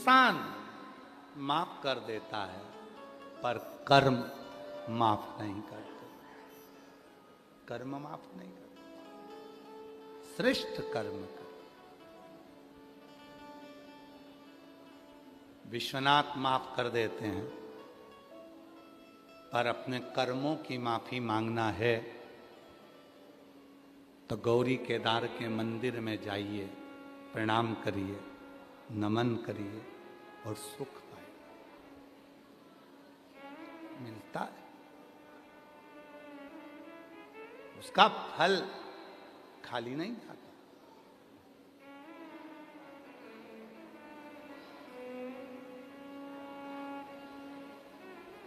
इंसान माफ कर देता है पर कर्म माफ नहीं करते। कर्म माफ नहीं करते, श्रेष्ठ कर्म कर। विश्वनाथ माफ कर देते हैं, पर अपने कर्मों की माफी मांगना है तो गौरी केदार के मंदिर में जाइए, प्रणाम करिए, नमन करिए और सुख पाए, मिलता है। उसका फल खाली नहीं जाता।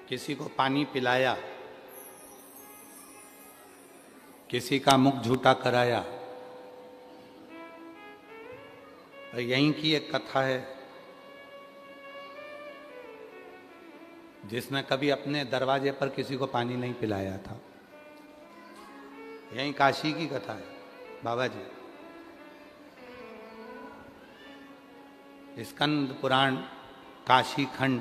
किसी को पानी पिलाया, किसी का मुख झूठा कराया। यहीं की एक कथा है, जिसने कभी अपने दरवाजे पर किसी को पानी नहीं पिलाया था। यहीं काशी की कथा है बाबा जी। स्कंद पुराण काशी खंड।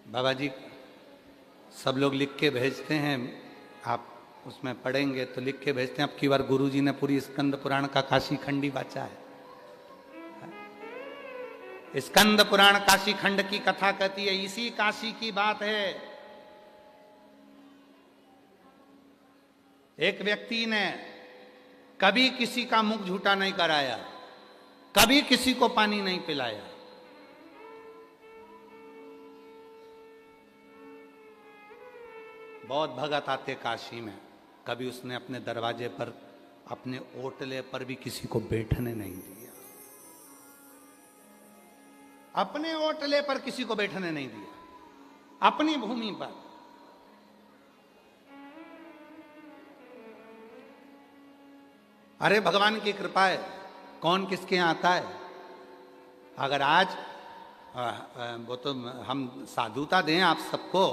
बाबा जी सब लोग लिख के भेजते हैं, आप उसमें पढ़ेंगे तो लिख के भेजते हैं। अब की बार गुरु जी ने पूरी स्कंद पुराण का काशी खंड ही बाचा है। स्कंद पुराण काशी खंड की कथा कहती है, इसी काशी की बात है। एक व्यक्ति ने कभी किसी का मुख झूठा नहीं कराया, कभी किसी को पानी नहीं पिलाया। बहुत भगत आते काशी में, कभी उसने अपने दरवाजे पर, अपने ओटले पर भी किसी को बैठने नहीं दिया। अपने ओटले पर किसी को बैठने नहीं दिया, अपनी भूमि पर। अरे भगवान की कृपा है, कौन किसके यहां आता है। अगर आज वो तो हम साधुता दें आप सबको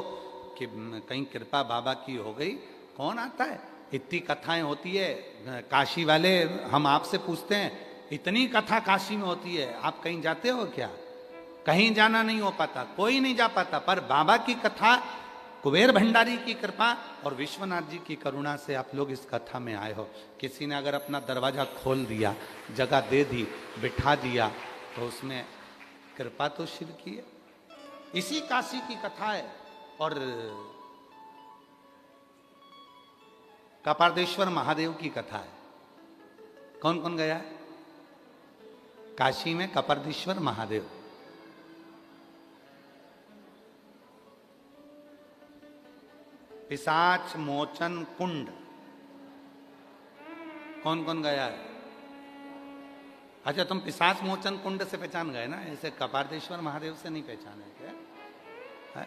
कि कहीं कृपा बाबा की हो गई, कौन आता है। इतनी कथाएं होती है काशी वाले, हम आपसे पूछते हैं इतनी कथा काशी में होती है, आप कहीं जाते हो क्या। कहीं जाना नहीं हो पाता, कोई नहीं जा पाता, पर बाबा की कथा, कुबेर भंडारी की कृपा और विश्वनाथ जी की करुणा से आप लोग इस कथा में आए हो। किसी ने अगर अपना दरवाजा खोल दिया, जगह दे दी, बिठा दिया, तो उसमें कृपा तो शिव की है। इसी काशी की कथा है। और कपारदेश्वर महादेव की कथा है। कौन कौन गया है काशी में कपारदेश्वर महादेव। पिशाच मोचन कुंड, कौन कौन गया है। अच्छा, तुम पिशाच मोचन कुंड से पहचान गए ना, ऐसे कपारदेश्वर महादेव से नहीं पहचाने क्या है?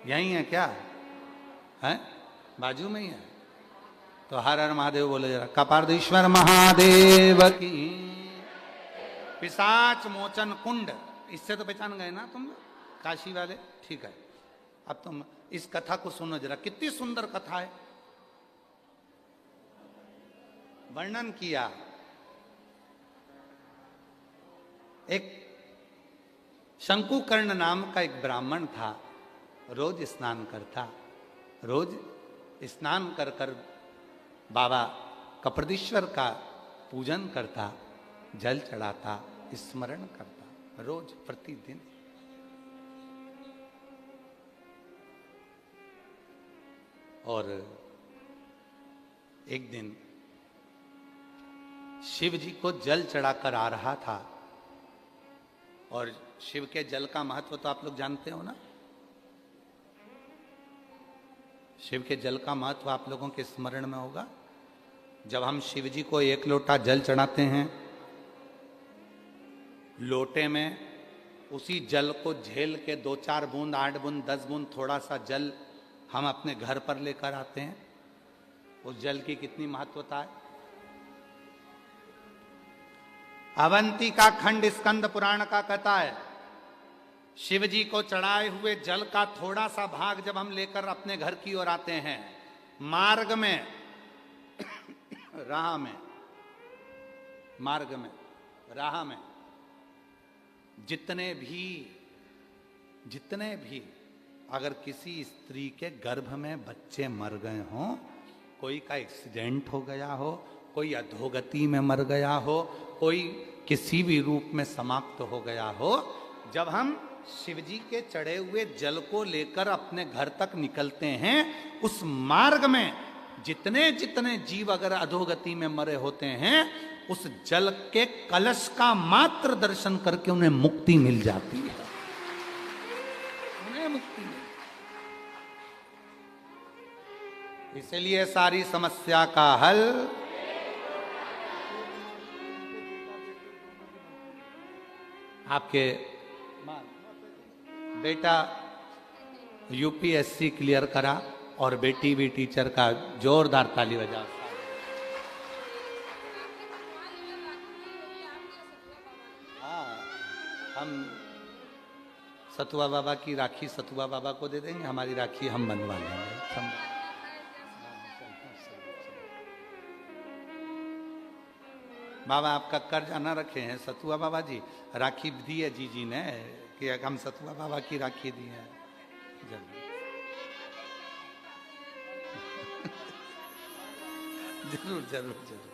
यही है क्या है, बाजू में ही है। तो हर हर महादेव बोले जरा, कपारदेश्वर महादेव की। पिशाच मोचन कुंड, इससे तो पहचान गए ना तुम काशी वाले। ठीक है, अब तुम इस कथा को सुनो जरा, कितनी सुंदर कथा है। वर्णन किया, एक शंकुकर्ण नाम का एक ब्राह्मण था, रोज स्नान करता, रोज स्नान कर कर बाबा कपरदेश्वर का पूजन करता, जल चढ़ाता, स्मरण करता, रोज प्रतिदिन। और एक दिन शिव जी को जल चढ़ाकर आ रहा था। और शिव के जल का महत्व तो आप लोग जानते हो ना। शिव के जल का महत्व आप लोगों के स्मरण में होगा। जब हम शिव जी को एक लोटा जल चढ़ाते हैं, लोटे में उसी जल को झेल के 2-4 बूंद, 8 बूंद, 10 बूंद थोड़ा सा जल हम अपने घर पर लेकर आते हैं। उस जल की कितनी महत्वता है। अवंतिका खंड स्कंद पुराण का कहता है, शिव जी को चढ़ाए हुए जल का थोड़ा सा भाग जब हम लेकर अपने घर की ओर आते हैं, मार्ग में राह में मार्ग में, राह में जितने भी अगर किसी स्त्री के गर्भ में बच्चे मर गए हों, कोई का एक्सीडेंट हो गया हो, कोई अधोगति में मर गया हो, कोई किसी भी रूप में समाप्त हो गया हो, जब हम शिव जी के चढ़े हुए जल को लेकर अपने घर तक निकलते हैं, उस मार्ग में जितने जितने जीव अगर अधोगति में मरे होते हैं, उस जल के कलश का मात्र दर्शन करके उन्हें मुक्ति मिल जाती है, उन्हें मुक्ति मिल। इसलिए सारी समस्या का हल आपके बेटा यूपीएससी क्लियर करा और बेटी भी टीचर का, जोरदार ताली बजाओ। हाँ, हम सतुआ बाबा की राखी सतुआ बाबा को दे देंगे, हमारी राखी हम बनवा लेंगे। बाबा आपका कर्ज ना रखे हैं सतुआ बाबा जी, राखी दी है जी ने कि हम सतुआ बाबा की राखी दी है। जरूर जरूर जरूर।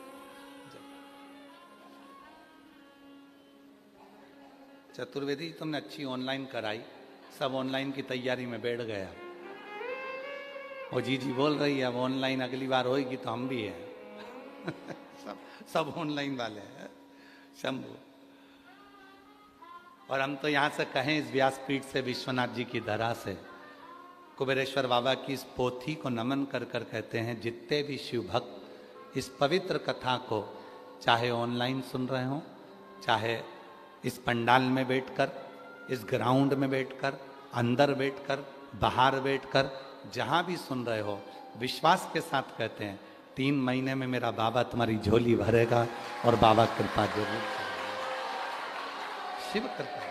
चतुर्वेदी तुमने अच्छी ऑनलाइन कराई, सब ऑनलाइन की तैयारी में बैठ गया। वो जी बोल रही है अब ऑनलाइन अगली बार होगी तो हम भी हैं। सब ऑनलाइन वाले हैं शंभू। और हम तो यहाँ से कहें इस व्यासपीठ से, विश्वनाथ जी की धरा से, कुबेरेश्वर बाबा की इस पोथी को नमन कर कर कहते हैं, जितने भी शिव भक्त इस पवित्र कथा को चाहे ऑनलाइन सुन रहे हो, चाहे इस पंडाल में बैठकर, इस ग्राउंड में बैठकर, अंदर बैठकर, बाहर बैठकर, जहाँ भी सुन रहे हो, विश्वास के साथ कहते हैं 3 महीने में मेरा बाबा तुम्हारी झोली भरेगा और बाबा कृपा जरूर करेगा। शिव कृपा।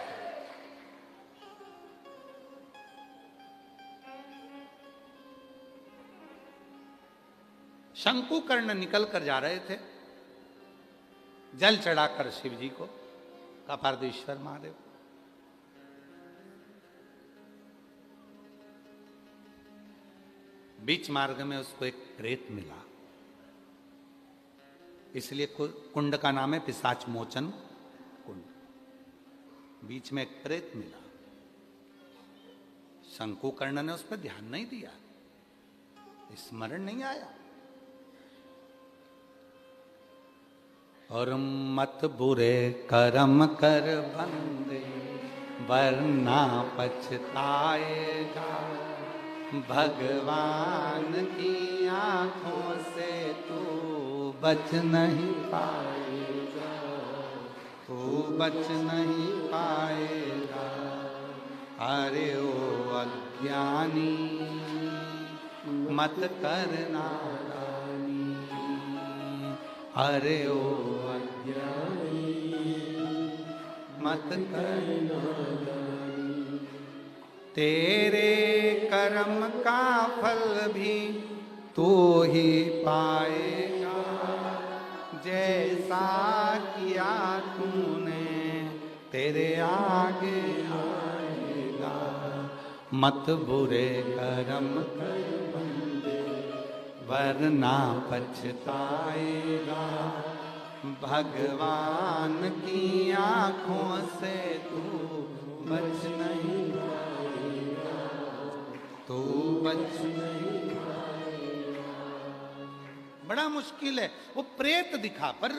शंकुकर्ण निकल कर जा रहे थे जल चढ़ाकर शिव जी को, कपार्धेश्वर महादेव। बीच मार्ग में उसको एक प्रेत मिला, इसलिए कुंड का नाम है पिशाच मोचन कुंड। बीच में एक प्रेत मिला, शंकुकर्ण ने उस पर ध्यान नहीं दिया, स्मरण नहीं आया। और मत बुरे कर्म कर बंदे वरना पछताएगा, भगवान की आंखों से तू बच नहीं पाएगा, तू बच नहीं पाएगा। अरे ओ अज्ञानी मत करना दानी, अरे ओ अज्ञानी मत करना दानी। तेरे कर्म का फल भी तू ही पाएगा, जैसा किया तूने तेरे आगे आएगा। मत बुरे कर्म कर बंदे वरना पछताएगा, भगवान की आंखों से तू बच नहीं पाएगा, तू बच नहीं पाएगा। बड़ा मुश्किल है। वो प्रेत दिखा पर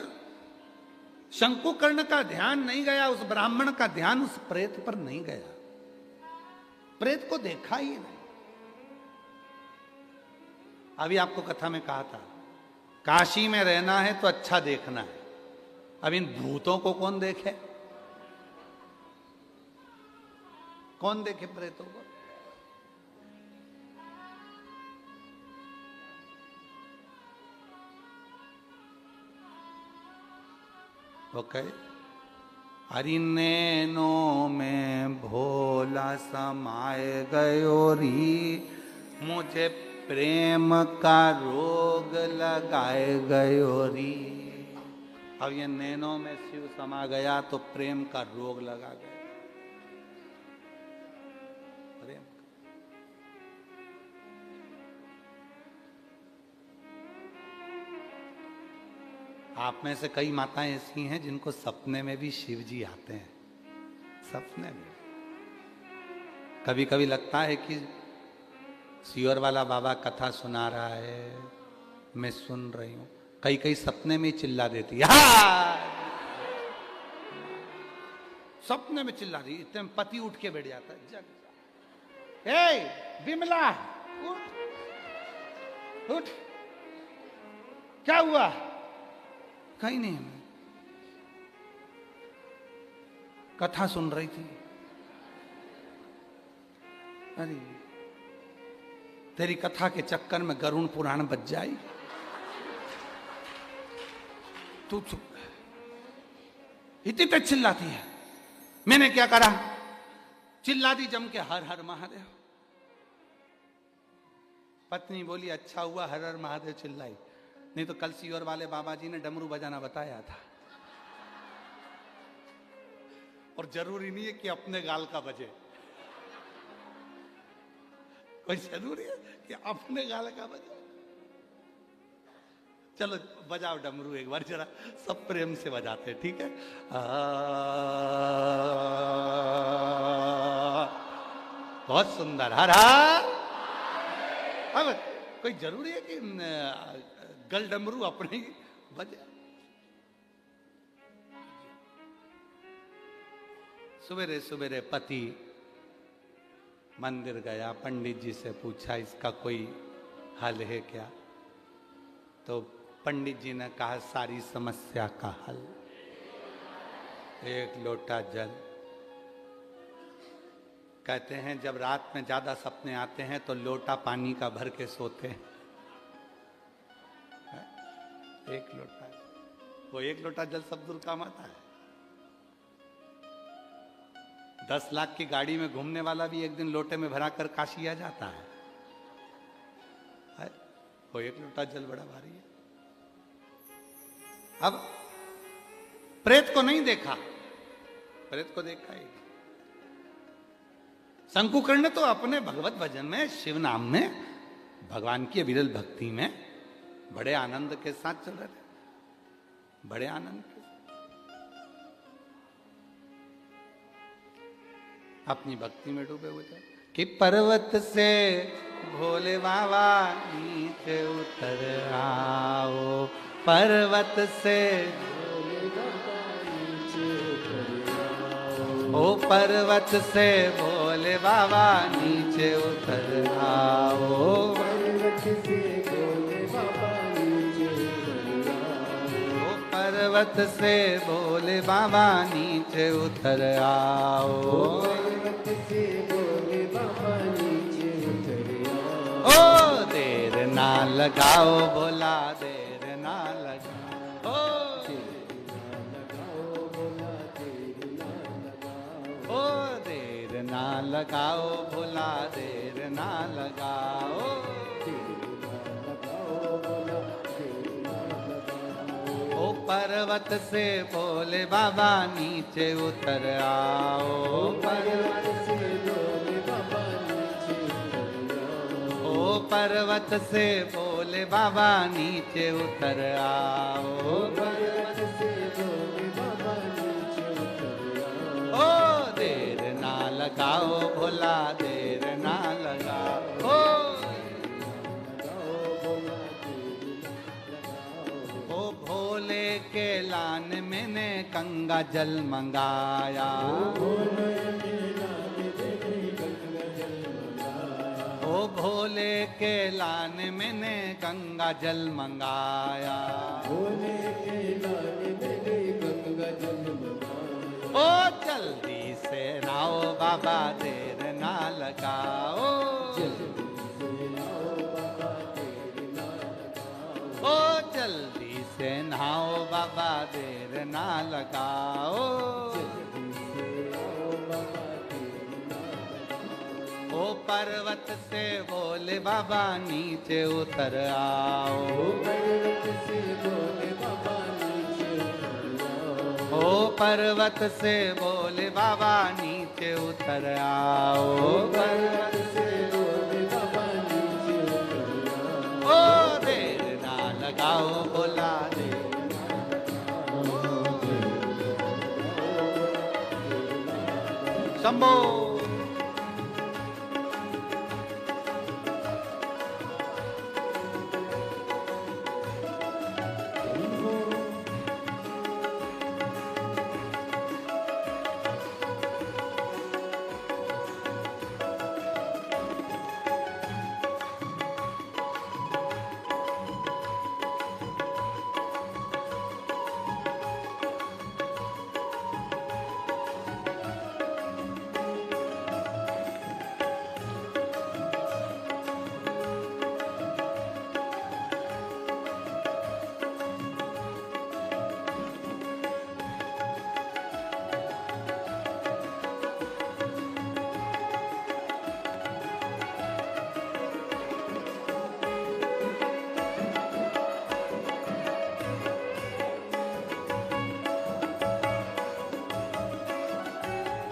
शंकुकर्ण का ध्यान नहीं गया, उस ब्राह्मण का ध्यान उस प्रेत पर नहीं गया, प्रेत को देखा ही नहीं। अभी आपको कथा में कहा था, काशी में रहना है तो अच्छा देखना है। अब इन भूतों को कौन देखे, कौन देखे प्रेतों को? ओके। हरि नैनों में भोला समाए गयो री, मुझे प्रेम का रोग लगाए गयो री। अब ये नैनों में शिव समा गया तो प्रेम का रोग लगा गया। प्रेम आप में से कई माताएं ऐसी हैं जिनको सपने में भी शिव जी आते हैं। सपने में कभी कभी लगता है कि सियोर वाला बाबा कथा सुना रहा है, मैं सुन रही हूं। कई कई सपने में चिल्ला देती है, सपने में चिल्ला रही, इतने में पति उठ के बैठ जाता है, जग जा, बिमला उठ उठ, क्या हुआ? कहीं नहीं, कथा सुन रही थी। अरे तेरी कथा के चक्कर में गरुण पुराण बच जाए, तू चुप। इतनी तेज चिल्लाती है। मैंने क्या करा? चिल्ला दी जम के, हर हर महादेव। पत्नी बोली अच्छा हुआ हर हर महादेव चिल्लाई, नहीं तो कल सियोर वाले बाबा जी ने डमरू बजाना बताया था। और जरूरी नहीं है कि अपने गाल का बजे, कोई जरूरी है कि अपने गाल का बजे। चलो बजाओ डमरू एक बार जरा, सब प्रेम से बजाते हैं, ठीक है? बहुत सुंदर, हर हर। अब कोई जरूरी है कि गल डमरू अपने ही बजे। सवेरे सवेरे पति मंदिर गया, पंडित जी से पूछा इसका कोई हल है क्या? तो पंडित जी ने कहा सारी समस्या का हल एक लोटा जल। कहते हैं जब रात में ज्यादा सपने आते हैं तो लोटा पानी का भर के सोते हैं। एक लोटा, वो एक लोटा जल सब दूर काम आता है। 10 लाख की गाड़ी में घूमने वाला भी एक दिन लोटे में भरा कर काशी आ जाता है। वो एक लोटा जल बड़ा भारी है। अब प्रेत को नहीं देखा, प्रेत को देखा ही। शंकुकर्ण ने तो अपने भगवत भजन में, शिव नाम में, भगवान की विरल भक्ति में बड़े आनंद के साथ चल रहे थे, बड़े आनंद के साथ अपनी भक्ति में डूबे हुए थे। कि पर्वत से भोले बाबा नीचे उतर आओ, पर्वत से ओ पर्वत से भोले बाबा नीचे उतर आओ, पर्वत से भोले बाबा नीचे उतर आओ, ओ देर ना लगाओ भोला, देर ना लगाओ, ओ देर ना लगाओ भोला, देर ना लगाओ। ओ पर्वत से भोले बाबा नीचे उतर आओ, पर्वत से भोले बाबा नीचे उतर आओ, ओ पर्वत से भोले बाबा नीचे उतर आओ, पर्वत से भोले बाबा नीचे उतर आओ, ओ देर ना लगाओ भोला, देर ना लगाओ, ओ भोले के लान मैंने गंगा जल मंगाया, ओ भोले के लान मैंने गंगा जल मंगाया, ओ जल्दी से नाओ बाबा, देर ना लगाओ, ओ जल्दी से नहाओ बाबा, देर ना लगाओ, ओ पर्वत से भोले बाबा नीचे उतर आओ, पर्वत से भोले बाबा नीचे उतर पर्वत से बोले बाबा नीचे उतर आओ, पर्वत से बोले बाबा नीचे उतर आओ, ओ देर ना लगाओ बोला देर शंभो।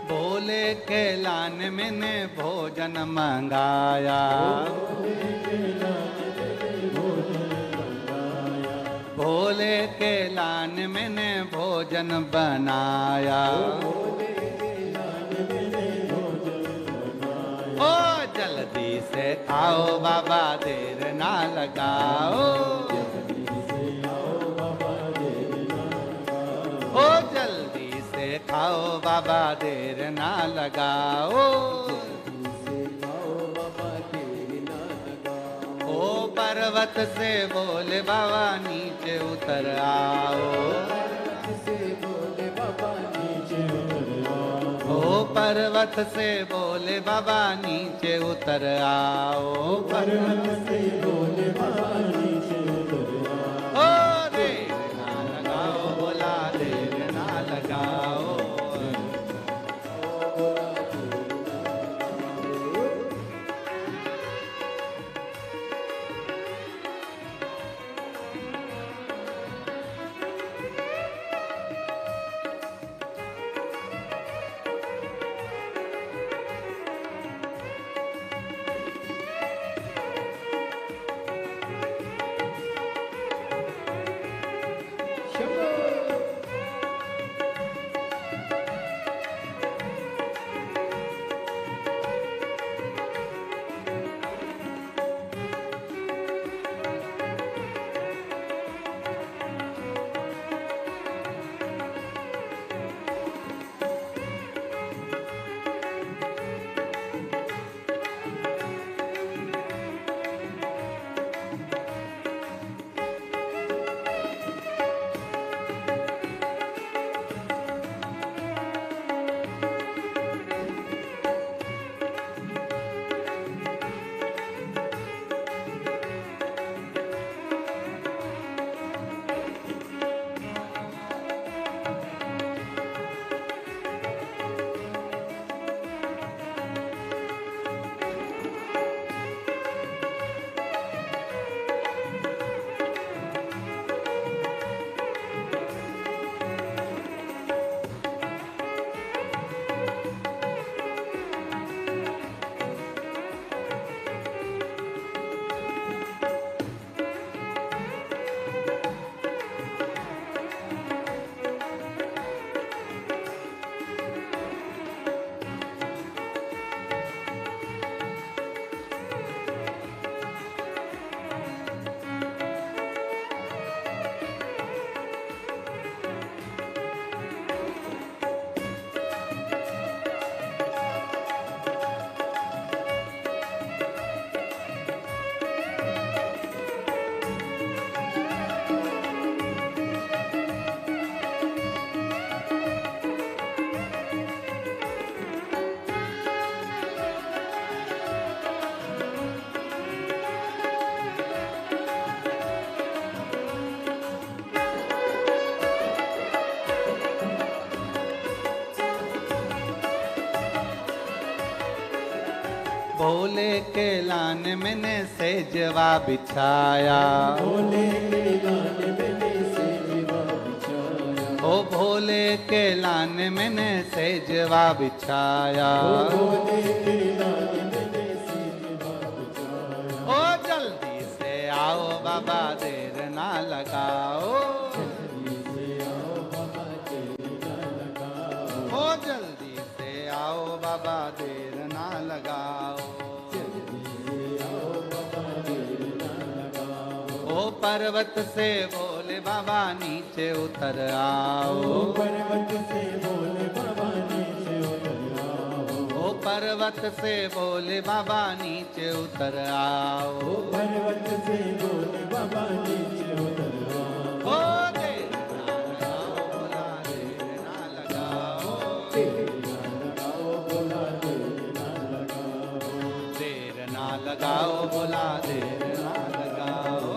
भोले के लान मैंने भोजन मंगाया, भोले के लान मैंने भोजन बनाया, ओ जल्दी से आओ बाबा देर ना लगाओ, ओ जल्दी से खाओ बाबा देर ना लगाओ, ओ पर्वत से बोले बाबा नीचे उतर आओ, ओ पर्वत से बोले बाबा नीचे उतर आओ, पर्वत से बोले बाबा नीचे उतर आओ, ओ देर ना लगाओ बोला देर ना लगाओ। भोले के लान मैंने सेजवा बिछाया, भोले के लान मैंने सेजवा बिछाया, ओ भोले लेके लाने मैंने सेजवा बिछाया। ओ जल्दी से आओ बाबा देर ना लगाओ। ओ जल्दी से आओ बाबा देर ना लगाओ। ओ पर्वत से बोले बाबा नीचे उतर आओ। पर्वत से बोले बाबा नीचे उतर आओ। ओ पर्वत से बोले बाबा नीचे उतर आओ। पर्वत से बोले बाबा नीचे उतर आओ। ओ देर ना लगाओ बोला देर ना लगाओ। देर ना लगाओ बोला देर ना लगाओ।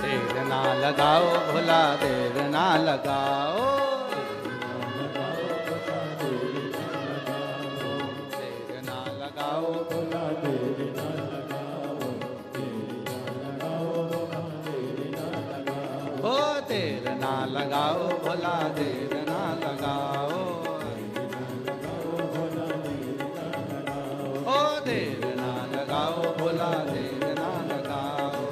देर ना लगाओ भोला देर ना लगाओ। देर ना लगाओ भोला देर ना लगाओ। ओ देर ना लगाओ भोला देर ना लगाओ। ओ देर ना लगाओ भोला देर ना लगाओ।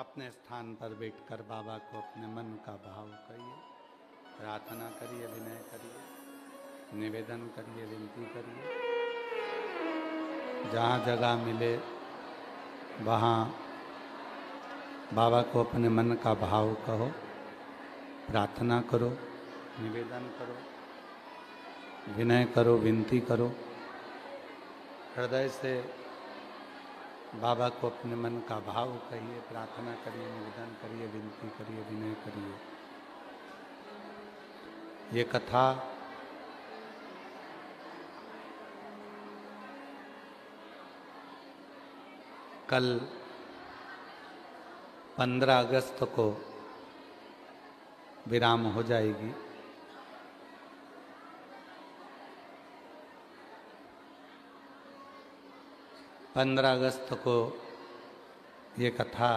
अपने स्थान पर बैठकर बाबा को अपने मन का भाव करिए, प्रार्थना करिए, विनय करिए, निवेदन करिए, विनती करिए। जहाँ जगह मिले वहाँ बाबा को अपने मन का भाव कहो, प्रार्थना करो, निवेदन करो, विनय करो, विनती करो। हृदय से बाबा को अपने मन का भाव कहिए, प्रार्थना करिए, निवेदन करिए, विनती करिए, विनय करिए। ये कथा कल 15 अगस्त को विराम हो जाएगी। पंद्रह अगस्त को ये कथा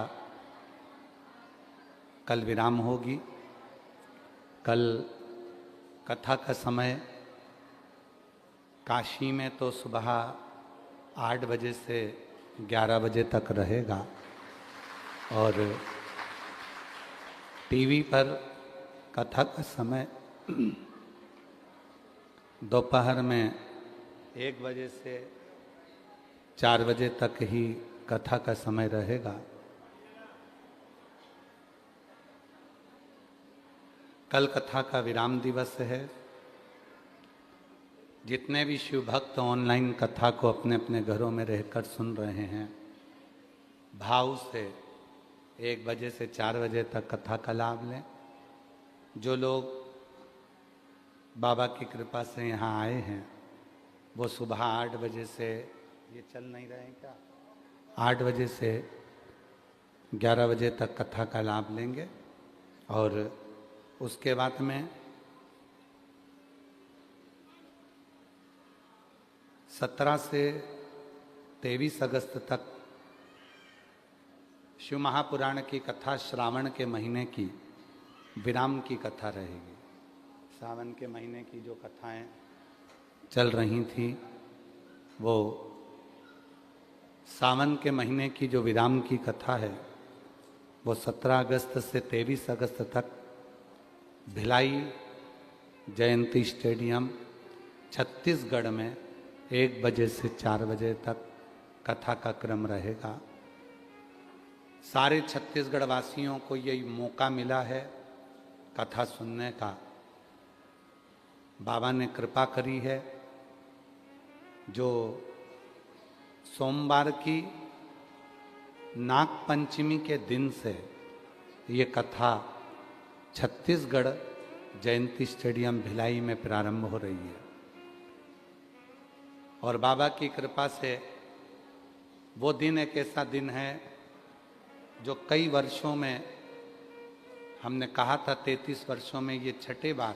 कल विराम होगी। कल कथा का समय काशी में तो सुबह 8 बजे से 11 बजे तक रहेगा और टीवी पर कथा का समय दोपहर में 1 बजे से 4 बजे तक ही कथा का समय रहेगा। कल कथा का विराम दिवस है। जितने भी शिव भक्त ऑनलाइन कथा को अपने अपने घरों में रहकर सुन रहे हैं, भाव से 1 बजे से 4 बजे तक कथा का लाभ लें। जो लोग बाबा की कृपा से यहाँ आए हैं, वो सुबह 8 बजे से, ये चल नहीं रहे हैं क्या, 8 बजे से 11 बजे तक कथा का लाभ लेंगे। और उसके बाद में 17 से 23 अगस्त तक शिव महापुराण की कथा, श्रावण के महीने की विराम की कथा रहेगी। सावन के महीने की जो कथाएं चल रही थी, वो सावन के महीने की जो विराम की कथा है, वो 17 अगस्त से 23 अगस्त तक भिलाई जयंती स्टेडियम छत्तीसगढ़ में 1 बजे से 4 बजे तक कथा का क्रम रहेगा। सारे छत्तीसगढ़ वासियों को यही मौका मिला है कथा सुनने का। बाबा ने कृपा करी है। जो सोमवार की नाग पंचमी के दिन से ये कथा छत्तीसगढ़ जयंती स्टेडियम भिलाई में प्रारंभ हो रही है। और बाबा की कृपा से वो दिन एक ऐसा दिन है जो कई वर्षों में, हमने कहा था 33 वर्षों में ये छठे बार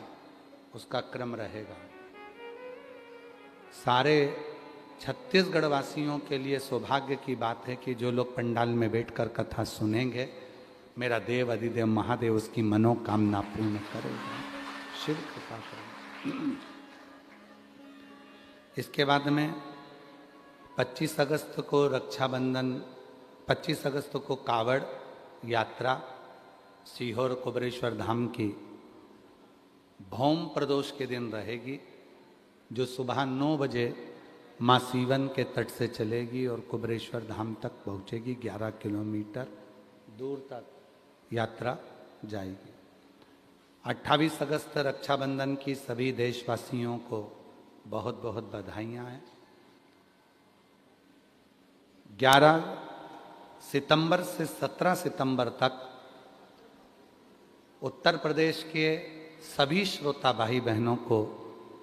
उसका क्रम रहेगा। सारे छत्तीसगढ़ वासियों के लिए सौभाग्य की बात है कि जो लोग पंडाल में बैठकर कथा सुनेंगे, मेरा देव अधिदेव महादेव उसकी मनोकामना पूर्ण करेगा, शिव कृपा करेगा। इसके बाद में 25 अगस्त को रक्षाबंधन, 25 अगस्त को कावड़ यात्रा सीहोर कुबरेश्वर धाम की भौम प्रदोष के दिन रहेगी, जो सुबह 9 बजे माँ सीवन के तट से चलेगी और कुबरेश्वर धाम तक पहुँचेगी। 11 किलोमीटर दूर तक यात्रा जाएगी। 28 अगस्त रक्षाबंधन की सभी देशवासियों को बहुत बहुत बधाइयाँ हैं। 11 सितंबर से 17 सितंबर तक उत्तर प्रदेश के सभी श्रोता भाई बहनों को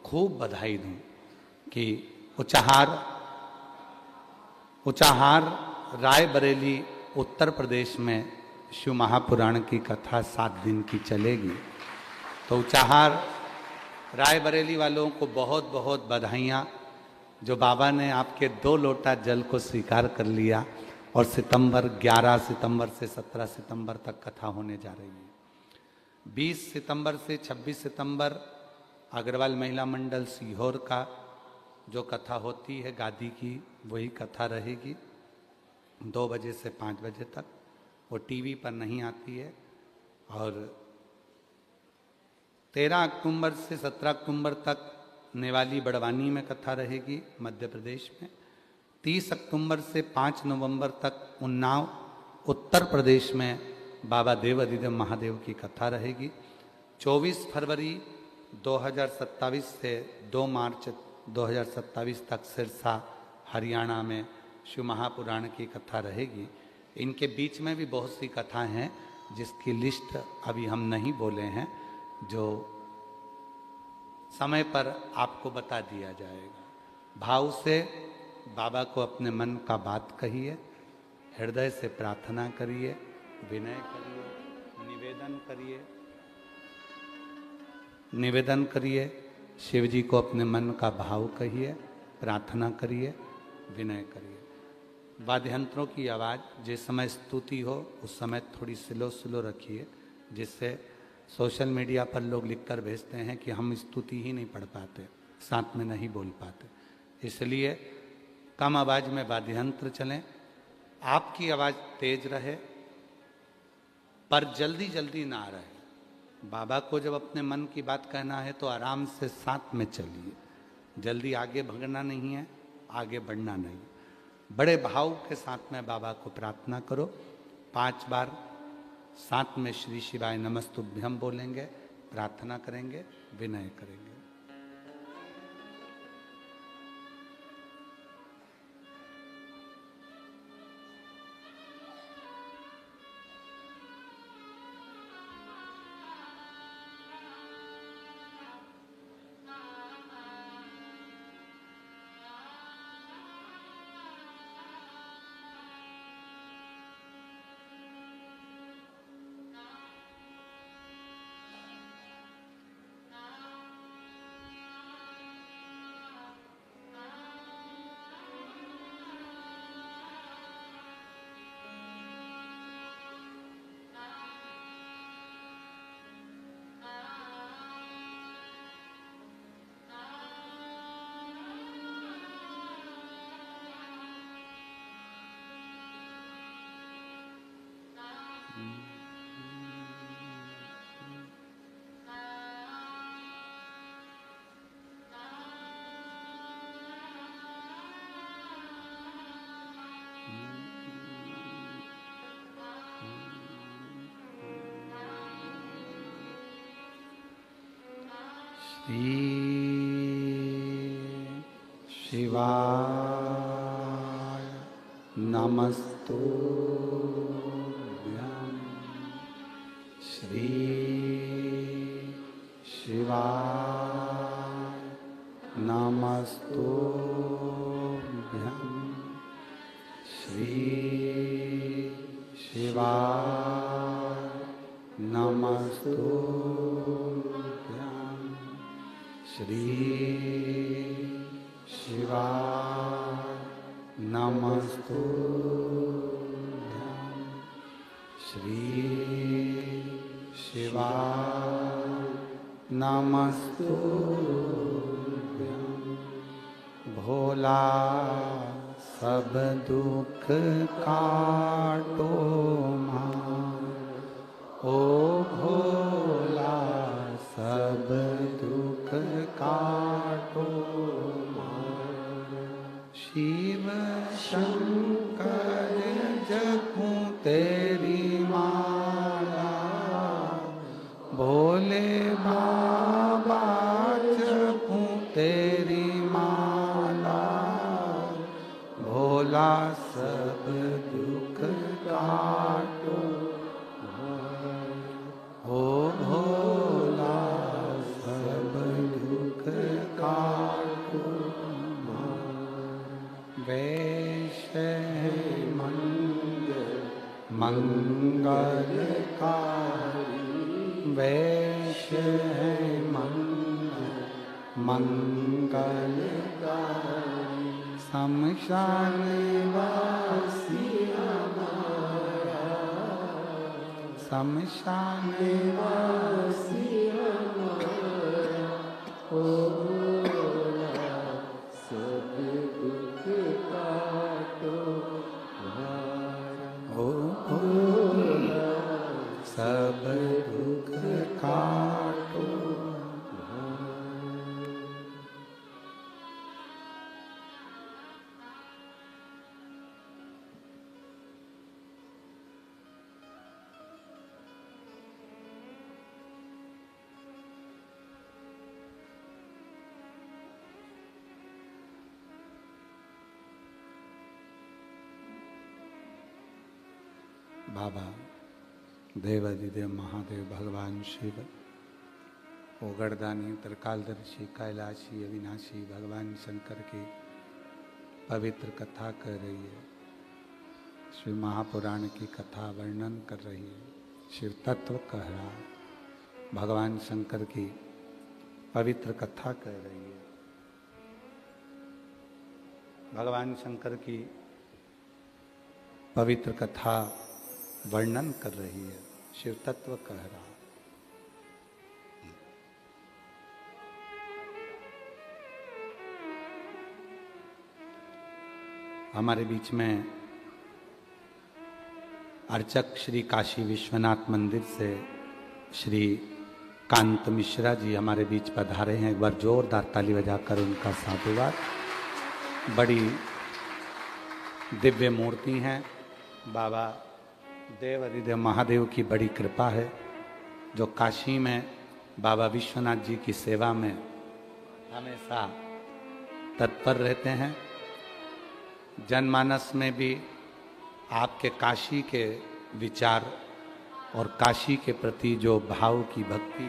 खूब बधाई दूं कि उचाहार रायबरेली उत्तर प्रदेश में शिव महापुराण की कथा 7 दिन की चलेगी। तो उचाहार रायबरेली वालों को बहुत बहुत बधाइयाँ, जो बाबा ने आपके 2 लोटा जल को स्वीकार कर लिया और 11 सितंबर से 17 सितंबर तक कथा होने जा रही है। 20 सितंबर से 26 सितंबर अग्रवाल महिला मंडल सीहोर का जो कथा होती है गादी की, वही कथा रहेगी 2 बजे से 5 बजे तक। वो टीवी पर नहीं आती है। और 13 अक्टूबर से 17 अक्टूबर तक नेवाली बड़वानी में कथा रहेगी मध्य प्रदेश में। 30 अक्टूबर से 5 नवंबर तक उन्नाव उत्तर प्रदेश में बाबा देव अधिदेव महादेव की कथा रहेगी। 24 फरवरी 2027 से 2 मार्च 2027 तक सिरसा हरियाणा में शिव महापुराण की कथा रहेगी। इनके बीच में भी बहुत सी कथाएं हैं जिसकी लिस्ट अभी हम नहीं बोले हैं, जो समय पर आपको बता दिया जाएगा। भाव से बाबा को अपने मन का बात कहिए, हृदय से प्रार्थना करिए, विनय करिए, निवेदन करिए। शिव जी को अपने मन का भाव कहिए, प्रार्थना करिए, विनय करिए। वाद्ययंत्रों की आवाज़ जिस समय स्तुति हो उस समय थोड़ी स्लो रखिए, जिससे सोशल मीडिया पर लोग लिखकर भेजते हैं कि हम स्तुति ही नहीं पढ़ पाते, साथ में नहीं बोल पाते। इसलिए कम आवाज़ में वाद्ययंत्र चलें, आपकी आवाज़ तेज रहे पर जल्दी ना रहे। बाबा को जब अपने मन की बात कहना है तो आराम से साथ में चलिए, जल्दी आगे भागना नहीं है, आगे बढ़ना नहीं। बड़े भाव के साथ में बाबा को प्रार्थना करो। 5 बार साथ में श्री शिवाय नमस्तुभ्यम बोलेंगे, प्रार्थना करेंगे, विनय करेंगे। शिवाय नमस्तुभ्यं श्री शिवाय नमस्तुभ्यं श्री शिवाय नमस्तुभ्यं श्री शिवाय नमस्तुभ्यं श्री शिवाय नमस्तुभ्यं भोला सब दुख काटो मां ओ भोला सब दुख काटो शिव शंकर जपूं तेरी माला भोले बाबा जपूं तेरी माला भोला सब दुख काटो ओ भोला सब दुख काटो वैश्य मंगलकारी वैश्य मंगलकारी शमशान वासी हमारा शमशान वासी हमारा ओ भोला सब दुख काटो ओ भोला सब दुख काटो बाबा देवादिदेव महादेव भगवान शिव ओगरदानी त्रिकालदर्शी कैलाशी अविनाशी भगवान शंकर की पवित्र कथा कर रही है। श्री महापुराण की कथा वर्णन कर रही है। शिव तत्व कह रहा है। भगवान शंकर की पवित्र कथा कर रही है। भगवान शंकर की पवित्र कथा वर्णन कर रही है। शिव तत्व कह रहा है। हमारे बीच में अर्चक श्री काशी विश्वनाथ मंदिर से श्री कांत मिश्रा जी हमारे बीच पधारे हैं। एक बार जोरदार ताली बजाकर उनका साधुवाद। बड़ी दिव्य मूर्ति हैं। बाबा देवादिदेव महादेव की बड़ी कृपा है जो काशी में बाबा विश्वनाथ जी की सेवा में हमेशा तत्पर रहते हैं। जनमानस में भी आपके काशी के विचार और काशी के प्रति जो भाव की भक्ति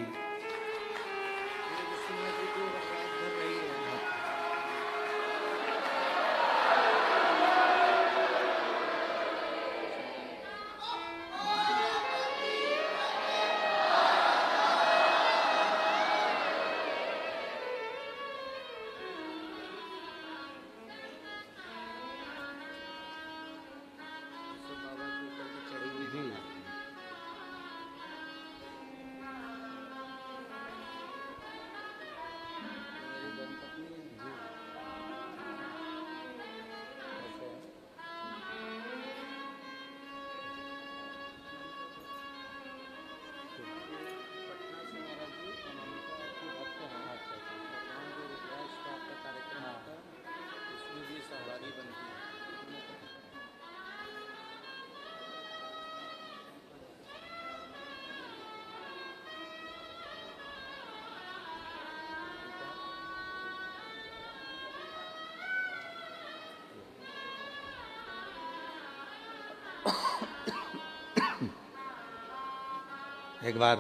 एक बार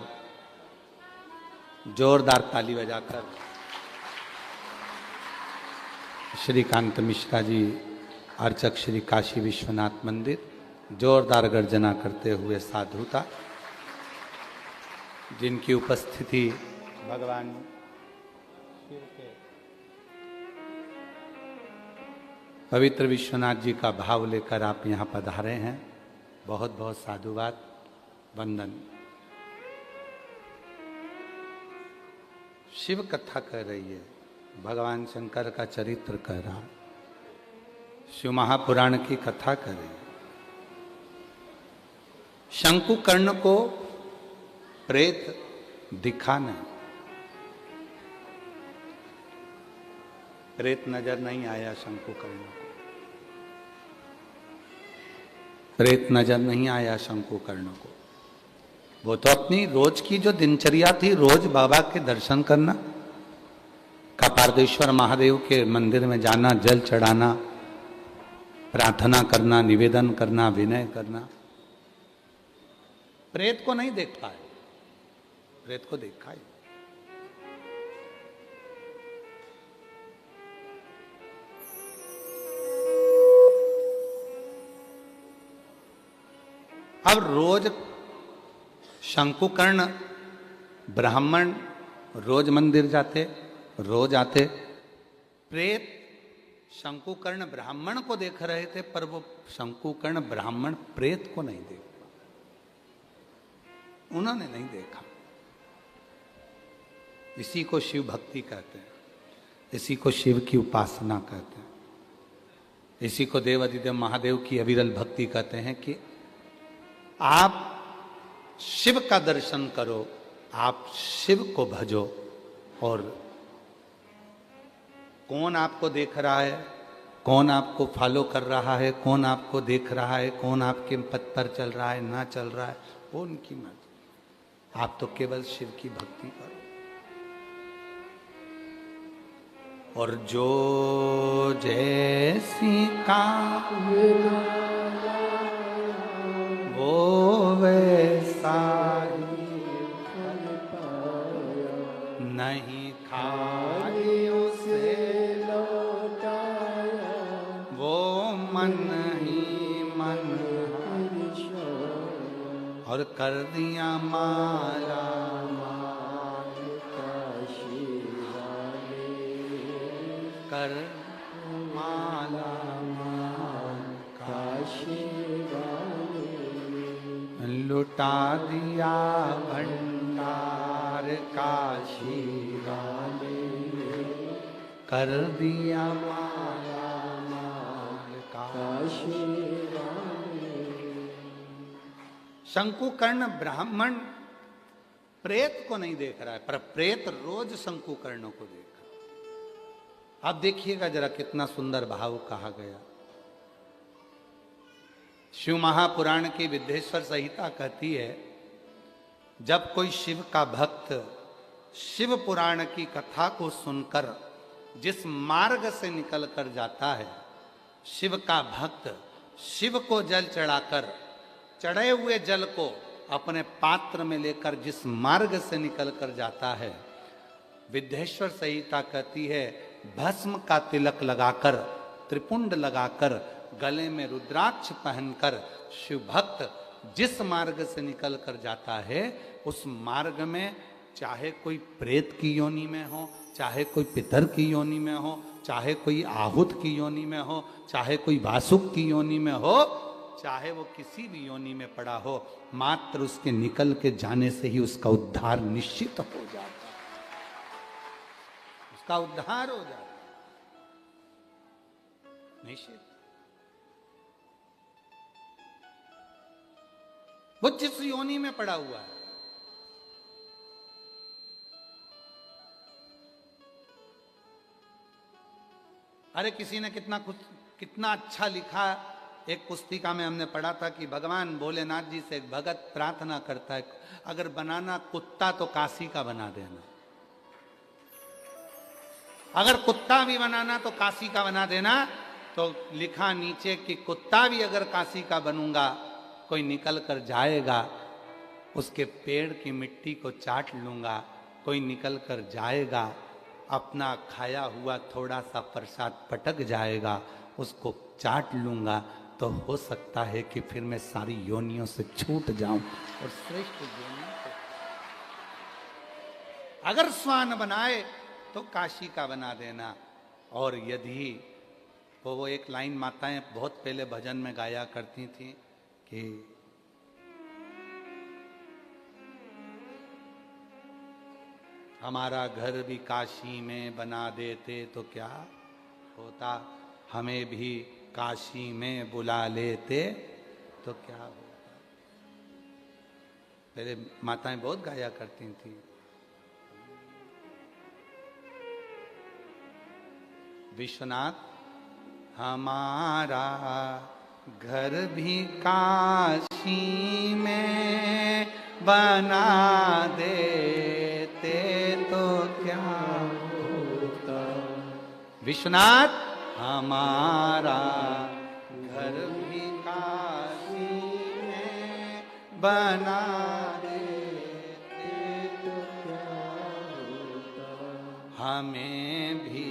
जोरदार ताली बजाकर श्रीकांत मिश्रा जी, अर्चक श्री काशी विश्वनाथ मंदिर, जोरदार गर्जना करते हुए साधुता, जिनकी उपस्थिति भगवान शिव के पवित्र विश्वनाथ जी का भाव लेकर आप यहाँ पधारे हैं। बहुत बहुत साधुवाद, वंदन। शिव कथा कर रही है, भगवान शंकर का चरित्र कह रहा, शिव महापुराण की कथा कर रही है। शंकुकर्ण को प्रेत दिखा नहीं, प्रेत नजर नहीं आया शंकुकर्ण को, प्रेत नजर नहीं आया शंकुकर्ण को। वो तो अपनी रोज की जो दिनचर्या थी, रोज बाबा के दर्शन करना, कपार्देश्वर महादेव के मंदिर में जाना, जल चढ़ाना, प्रार्थना करना, निवेदन करना, विनय करना। प्रेत को नहीं देख पाए, प्रेत को देखा ही। अब रोज शंकुकर्ण ब्राह्मण रोज मंदिर जाते, रोज आते। प्रेत शंकुकर्ण ब्राह्मण को देख रहे थे, पर वो शंकुकर्ण ब्राह्मण प्रेत को नहीं देख पा, उन्होंने नहीं देखा। इसी को शिव भक्ति कहते हैं, इसी को शिव की उपासना कहते हैं, इसी को देव अधिदेव महादेव की अविरल भक्ति कहते हैं कि आप शिव का दर्शन करो, आप शिव को भजो। और कौन आपको देख रहा है, कौन आपको फॉलो कर रहा है, कौन आपको देख रहा है, कौन आपके पथ पर चल रहा है, ना चल रहा है, वो उनकी मर्जी। आप तो केवल शिव की भक्ति करो। और जो जैसी का वो वैसा ही नहीं खाई उसे लौटाया, वो मन ही मन और कर दिया माला माल काशी कर माला माल काशी लुटा दिया भंडार काशी वाले, कर दिया माला माल काशी वाले। शंकुकर्ण ब्राह्मण प्रेत को नहीं देख रहा है, पर प्रेत रोज शंकुकर्ण को देख रहा। आप देखिएगा जरा कितना सुंदर भाव कहा गया। शिव महापुराण की विद्येश्वर संहिता कहती है, जब कोई शिव का भक्त शिव पुराण की कथा को सुनकर जिस मार्ग से निकल कर जाता है, शिव का भक्त शिव को जल चढ़ाकर चढ़े हुए जल को अपने पात्र में लेकर जिस मार्ग से निकल कर जाता है, विद्येश्वर संहिता कहती है, भस्म का तिलक लगाकर, त्रिपुंड लगाकर, गले में रुद्राक्ष पहनकर शिव भक्त जिस मार्ग से निकल कर जाता है, उस मार्ग में चाहे कोई प्रेत की योनि में हो, चाहे कोई पितर की योनि में हो, चाहे कोई आहूत की योनि में हो, चाहे कोई वासुक की योनि में हो, चाहे वो किसी भी योनि में पड़ा हो, मात्र उसके निकल के जाने से ही उसका उद्धार निश्चित हो जाता है, उसका उद्धार हो जाता है निश्चित। वो जिस योनि में पड़ा हुआ है, अरे किसी ने कितना अच्छा लिखा। एक पुस्तिका में हमने पढ़ा था कि भगवान भोलेनाथ जी से एक भगत प्रार्थना करता है, अगर बनाना कुत्ता तो काशी का बना देना, अगर कुत्ता भी बनाना तो काशी का बना देना। तो लिखा नीचे कि कुत्ता भी अगर काशी का बनूंगा, कोई निकल कर जाएगा उसके पेड़ की मिट्टी को चाट लूंगा, कोई निकल कर जाएगा, अपना खाया हुआ थोड़ा सा प्रसाद पटक जाएगा, उसको चाट लूंगा, तो हो सकता है कि फिर मैं सारी योनियों से छूट जाऊं और श्रेष्ठ योनियों को। अगर स्वान बनाए तो काशी का बना देना। और यदि वो एक लाइन माताएं बहुत पहले भजन में गाया करती थी कि हमारा घर भी काशी में बना देते तो क्या होता, हमें भी काशी में बुला लेते तो क्या होता। पहले माताएं बहुत गाया करती थी। विश्वनाथ हमारा घर भी काशी में बना देते तो क्या होता। विश्वनाथ हमारा घर भी काशी में बना देते तो क्या होता। हमें भी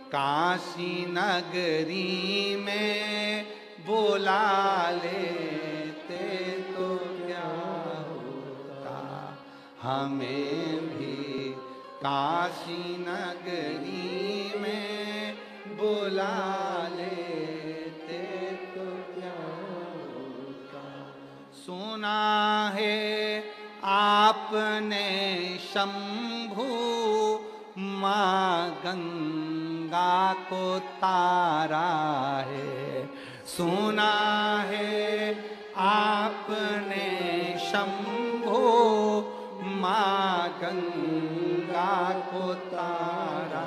काशी नगरी में बुला लेते तो क्या होता। हमें भी काशी नगरी में बुला लेते तो क्या होता। सुना है आपने शंभू माँ गंगा को तारा है। सुना है आपने शंभो माँ गंगा को तारा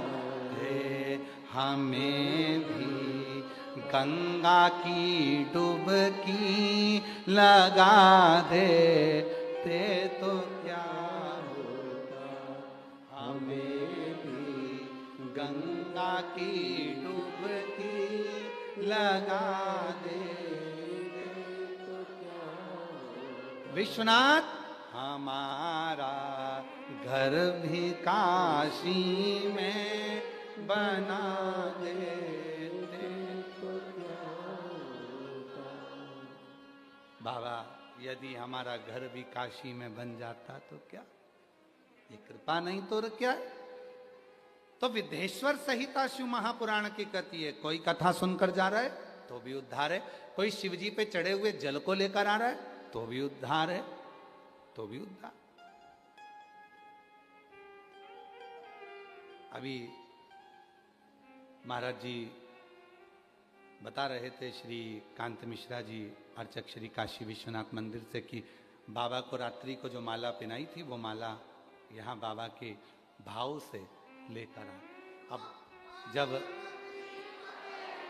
है। हमें भी गंगा की डुबकी लगा देते तो क्या होता। हमें भी गंगा की डुबकी लगा देते तो क्या होता। विश्वनाथ हमारा घर भी काशी में बना देते तो क्या होता। बाबा यदि हमारा घर भी काशी में बन जाता तो क्या, ये कृपा नहीं तो क्या है। तो विदेश्वर संहिता शिव महापुराण की कहती है, कोई कथा सुनकर जा रहा है तो भी उद्धार है, कोई शिव जी पे चढ़े हुए जल को लेकर आ रहा है तो भी उद्धार है, तो भी उद्धार। अभी महाराज जी बता रहे थे, श्री कांत मिश्रा जी अर्चक श्री काशी विश्वनाथ मंदिर से, कि बाबा को रात्रि को जो माला पहनाई थी वो माला यहाँ बाबा के भाव से लेकर आ। अब जब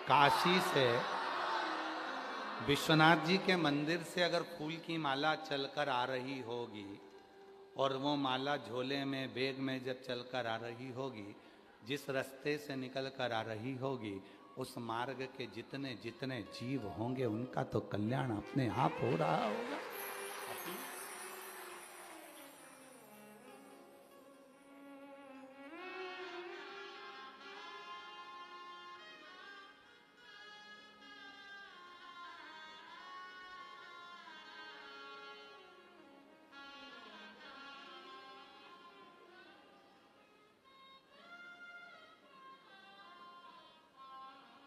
काशी से विश्वनाथ जी के मंदिर से अगर फूल की माला चलकर आ रही होगी और वो माला झोले में बैग में जब चलकर आ रही होगी, जिस रास्ते से निकल कर आ रही होगी, उस मार्ग के जितने जितने जीव होंगे उनका तो कल्याण अपने आप हो रहा होगा।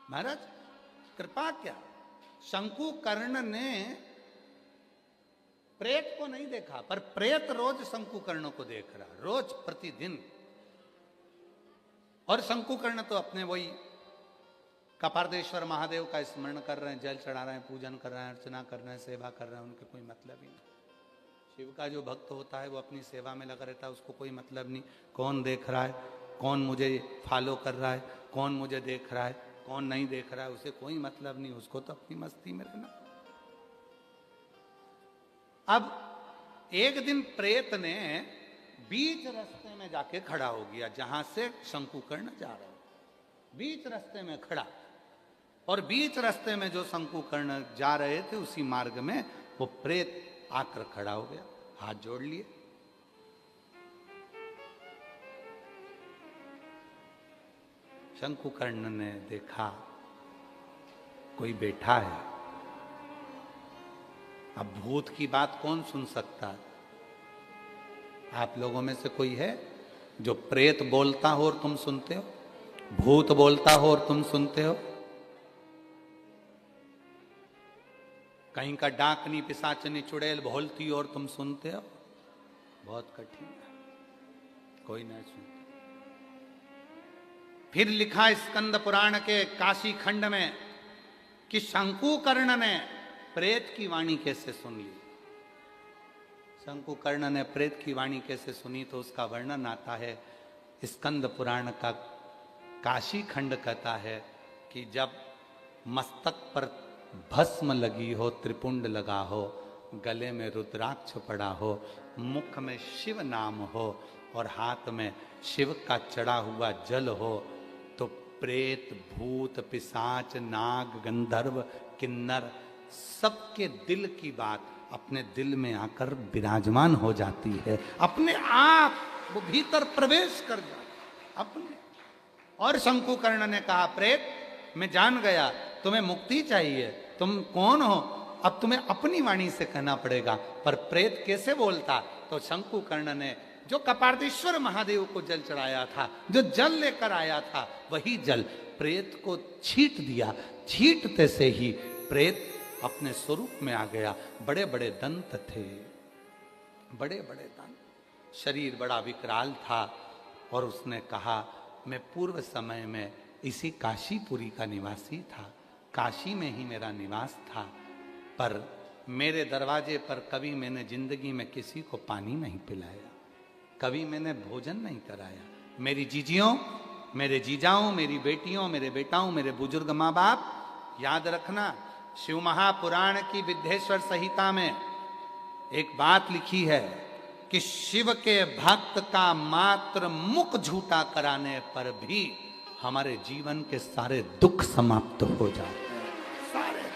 महाराज कृपा क्या, शंकुकर्ण ने प्रेत को नहीं देखा, पर प्रेत रोज शंकुकर्ण को देख रहा, रोज प्रतिदिन। और शंकुकर्ण तो अपने वही कपारदेश्वर महादेव का स्मरण कर रहे हैं, जल चढ़ा रहे हैं, पूजन कर रहे हैं, अर्चना कर रहे हैं, सेवा कर रहे हैं, उनके कोई मतलब ही नहीं। शिव का जो भक्त होता है वो अपनी सेवा में लगा रहता है, उसको कोई मतलब नहीं कौन देख रहा है, कौन मुझे फॉलो कर रहा है, कौन मुझे देख रहा है, कौन नहीं देख रहा है, उसे कोई मतलब नहीं, उसको तो अपनी मस्ती में रहना। अब एक दिन प्रेत ने बीच रास्ते में जाके खड़ा हो गया, जहां से शंकुकर्ण जा रहा है, बीच रास्ते में खड़ा। और बीच रास्ते में जो शंकुकर्ण जा रहे थे उसी मार्ग में वो प्रेत आकर खड़ा हो गया। हाथ जोड़ लिए। शंकुकर्ण ने देखा कोई बैठा है। अब भूत की बात कौन सुन सकता है? आप लोगों में से कोई है जो प्रेत बोलता हो और तुम सुनते हो? भूत बोलता हो और तुम सुनते हो? कहीं का डाकनी पिशाचनी चुड़ैल बोलती हो और तुम सुनते हो? बहुत कठिन है, कोई नहीं सुनता। फिर लिखा स्कंद पुराण के काशी खंड में कि शंकुकर्ण ने प्रेत की वाणी कैसे सुन ली। शंकुकर्ण ने प्रेत की वाणी कैसे सुनी, तो उसका वर्णन आता है स्कंद पुराण का काशी खंड। कहता है कि जब मस्तक पर भस्म लगी हो, त्रिपुंड लगा हो, गले में रुद्राक्ष पड़ा हो, मुख में शिव नाम हो और हाथ में शिव का चढ़ा हुआ जल हो, तो प्रेत, भूत, पिशाच, नाग, गंधर्व, किन्नर सबके दिल की बात अपने दिल में आकर विराजमान हो जाती है। अपने आप वो भीतर प्रवेश कर जाता अपने। और शंकुकर्ण ने कहा, प्रेत मैं जान गया तुम्हें मुक्ति चाहिए, तुम कौन हो? अब तुम्हें अपनी वाणी से कहना पड़ेगा। पर प्रेत कैसे बोलता? तो शंकुकर्ण ने जो कपार्देश्वर महादेव को जल चढ़ाया था, जो जल लेकर आया था, वही जल प्रेत को छीट दिया। छीटते से ही प्रेत अपने स्वरूप में आ गया। बड़े बड़े दंत थे, बड़े बड़े दंत, शरीर बड़ा विकराल था। और उसने कहा, मैं पूर्व समय में इसी काशीपुरी का निवासी था, काशी में ही मेरा निवास था, पर मेरे दरवाजे पर कभी मैंने जिंदगी में किसी को पानी नहीं पिलाया, कभी मैंने भोजन नहीं कराया। मेरी जीजियों, मेरे जीजाओं, मेरी बेटियों, मेरे बेटाओं, मेरे बुजुर्ग माँ बाप, याद रखना, शिव महापुराण की विद्येश्वर संहिता में एक बात लिखी है कि शिव के भक्त का मात्र मुख झूठा कराने पर भी हमारे जीवन के सारे दुख समाप्त हो जाते हैं, सारे।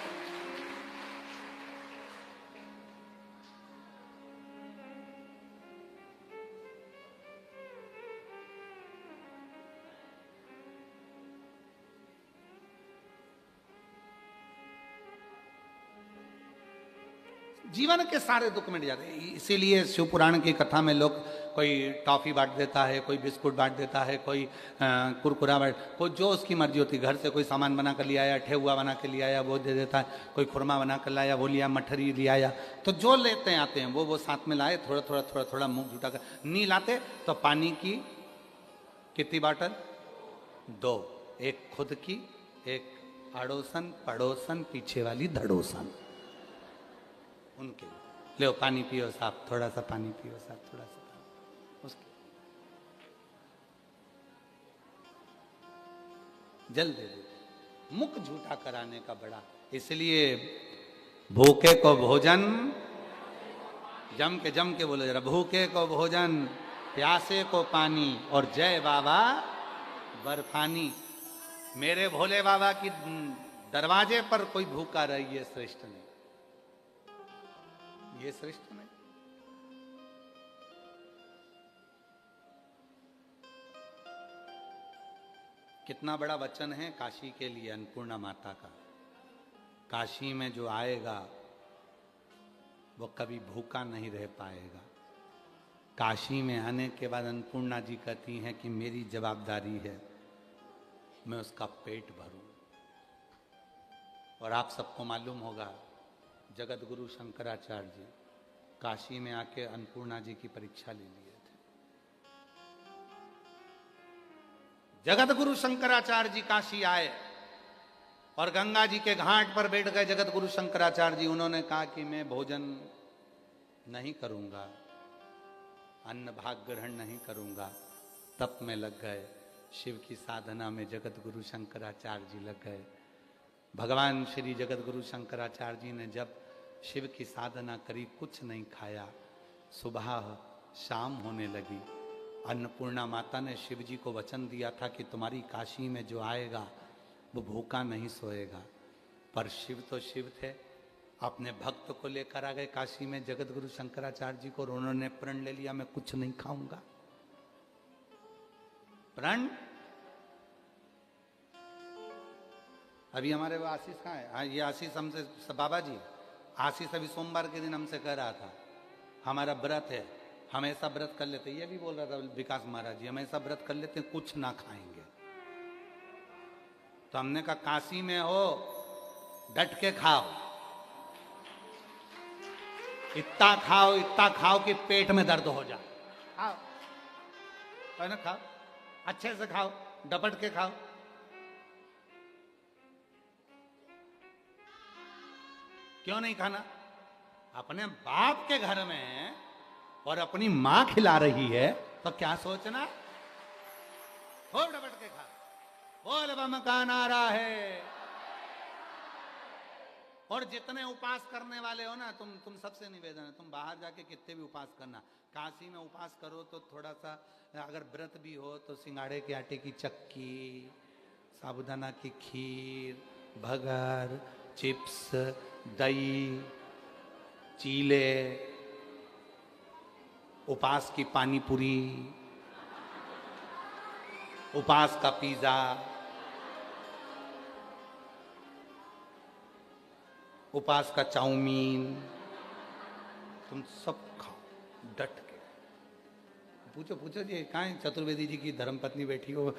जीवन के सारे दुख मिट जाते हैं। इसीलिए शिव पुराण की कथा में लोग, कोई टॉफी बांट देता है, कोई बिस्कुट बांट देता है, कोई कुरकुरा बांट, कोई जो उसकी मर्जी होती। घर से कोई सामान बना कर ले आया, ठेहुआ बना के ले आया, वो दे देता है। कोई खुरमा बना कर लाया, वो लिया, मठरी ले आया। तो जो लेते हैं आते हैं वो साथ में लाए, थोड़ा थोड़ा थोड़ा थोड़ा मुंह झूठा कर। नहीं लाते तो पानी की कितनी बॉटल? 2, एक खुद की, एक अड़ोसन पड़ोसन पीछे वाली धड़ोसन, उनके ले पानी पियो साहब, थोड़ा सा पानी पियो साहब, थोड़ा सा पानी। उसके जल दे देते, मुख झूठा कराने का बड़ा। इसलिए भूखे को भोजन, जम के बोलो जरा, भूखे को भोजन, प्यासे को पानी, और जय बाबा बर्फानी। मेरे भोले बाबा की दरवाजे पर कोई भूखा रही, ये श्रेष्ठ नहीं, ये श्रेष्ठ नहीं। कितना बड़ा वचन है काशी के लिए अन्नपूर्णा माता का। काशी में जो आएगा वो कभी भूखा नहीं रह पाएगा। काशी में आने के बाद अन्नपूर्णा जी कहती हैं कि मेरी जवाबदारी है मैं उसका पेट भरूं। और आप सबको मालूम होगा, जगत गुरु शंकराचार्य जी काशी में आके अन्नपूर्णा जी की परीक्षा ले लिए थे। जगत गुरु शंकराचार्य जी काशी आए और गंगा जी के घाट पर बैठ गए। जगत गुरु शंकराचार्य जी, उन्होंने कहा कि मैं भोजन नहीं करूंगा, अन्न भाग ग्रहण नहीं करूंगा। तप में लग गए, शिव की साधना में जगत गुरु शंकराचार्य जी लग गए। भगवान श्री जगत गुरु शंकराचार्य जी ने जब शिव की साधना करी, कुछ नहीं खाया। सुबह शाम होने लगी। अन्नपूर्णा माता ने शिव जी को वचन दिया था कि तुम्हारी काशी में जो आएगा वो भूखा नहीं सोएगा। पर शिव तो शिव थे, अपने भक्त को लेकर आ गए काशी में जगत गुरु शंकराचार्य जी को, और उन्होंने प्रण ले लिया मैं कुछ नहीं खाऊंगा। प्रण। अभी हमारे वो आशीष कहाँ है? हाँ, ये आशीष हमसे, बाबा जी आशीष अभी सोमवार के दिन हमसे कह रहा था हमारा व्रत है, हमेशा व्रत कर लेते, ये भी बोल रहा था विकास महाराज जी हमेशा व्रत कर लेते हैं, कुछ ना खाएंगे। तो हमने कहा काशी में हो डट के खाओ, इतना खाओ कि पेट में दर्द हो जाए। खाओ, है ना, खाओ, अच्छे से खाओ, डपट के खाओ। क्यों नहीं खाना? अपने बाप के घर में और अपनी मां खिला रही है तो क्या सोचना? हो डपट के खा, बोल बम का नारा है। और जितने उपास करने वाले हो ना, तुम सबसे निवेदन है, तुम बाहर जाके कितने भी उपास करना, काशी में उपास करो तो थोड़ा सा, अगर व्रत भी हो तो सिंगाड़े के आटे की चक्की, साबूदाना की खीर, भगर, चिप्स, दही, चीले, उपास की पानी पूरी, उपास का पिज्जा, उपास का चाउमीन, तुम सब खाओ डट के। पूछो जी कहाँ है चतुर्वेदी जी की धर्मपत्नी बैठी, वो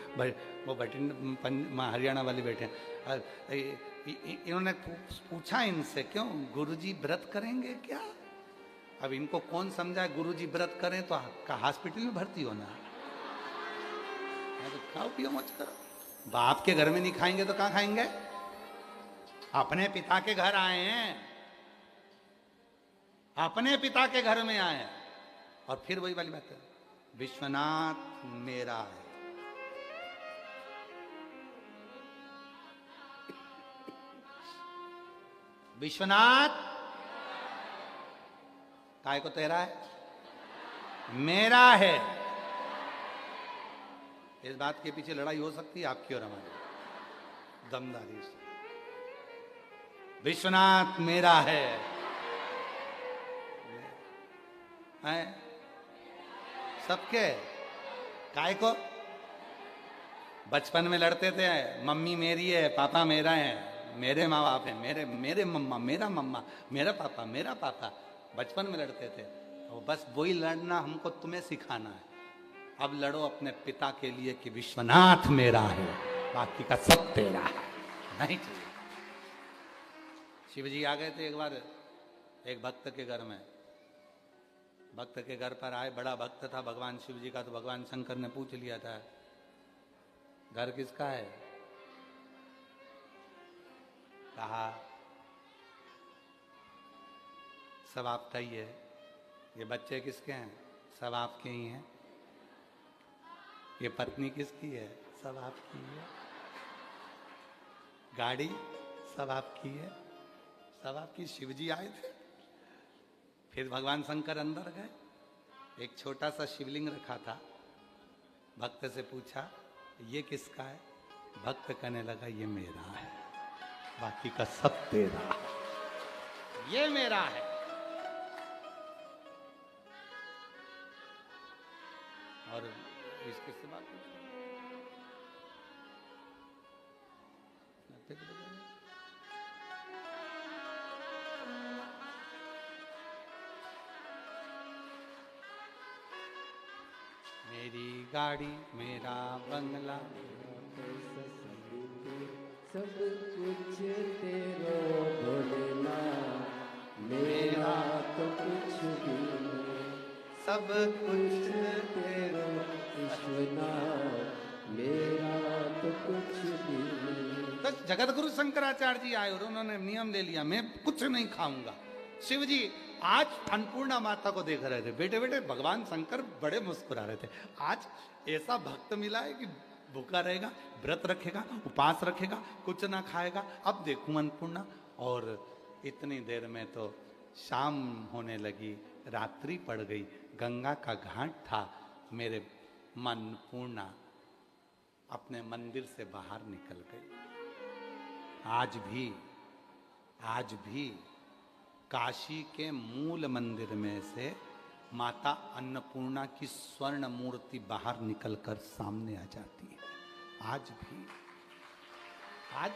हरियाणा वाली बैठे हैं। इन्होंने पूछा इनसे क्यों गुरुजी व्रत करेंगे क्या? अब इनको कौन समझाए गुरुजी व्रत करें तो हॉस्पिटल में भर्ती होना। तो खाओ पियो मौज करो। बाप के घर में नहीं खाएंगे तो कहाँ खाएंगे? अपने पिता के घर आए हैं, अपने पिता के घर में आए हैं। और फिर वही वाली बात है, विश्वनाथ मेरा है। विश्वनाथ काय को तेरा है, मेरा है। इस बात के पीछे लड़ाई हो सकती है आपकी और हमारी दमदारी से। विश्वनाथ मेरा है, सबके। काय को बचपन में लड़ते थे, मम्मी मेरी है पापा मेरा है, मेरे माँ बाप है, मेरे मम्मा, मेरा मम्मा, मेरा पापा बचपन में लड़ते थे। तो बस वही लड़ना हमको तुम्हें सिखाना है। अब लड़ो अपने पिता के लिए कि विश्वनाथ मेरा है, बाकी का सब तेरा है। नहीं चाहिए। शिव जी आ गए थे एक बार एक भक्त के घर में। भक्त के घर पर आए, बड़ा भक्त था भगवान शिव जी का। तो भगवान शंकर ने पूछ लिया था घर किसका है? कहा सब आपका ही है। ये बच्चे किसके हैं? सब आपके ही हैं। ये पत्नी किसकी है? सब आपकी है। गाड़ी सब आपकी है, सब आपकी। शिव जी आए थे। फिर भगवान शंकर अंदर गए, एक छोटा सा शिवलिंग रखा था। भक्त से पूछा ये किसका है? भक्त कहने लगा ये मेरा है, बाकी का सब तेरा है। ये मेरा है। और इसके से बात मेरी गाड़ी मेरा बंगला सब कुछ तेरो भोलेना, मेरा तो कुछ भी नहीं। सब कुछ तेरो विश्वनाथ, मेरा तो कुछ भी नहीं। तो जगत गुरु शंकराचार्य जी आए और उन्होंने नियम ले लिया मैं कुछ नहीं खाऊंगा। शिव जी आज अन्नपूर्णा माता को देख रहे थे। बेटे बेटे भगवान शंकर बड़े मुस्कुरा रहे थे। आज ऐसा भक्त मिला है कि भूखा रहेगा, व्रत रखेगा, उपास रखेगा, कुछ ना खाएगा। अब देखूं अन्नपूर्णा। और इतनी देर में तो शाम होने लगी, रात्रि पड़ गई, गंगा का घाट था। मेरे मन पूर्णा अपने मंदिर से बाहर निकल गई। आज भी काशी के मूल मंदिर में से माता अन्नपूर्णा की स्वर्ण मूर्ति बाहर निकलकर सामने आ जाती है। आज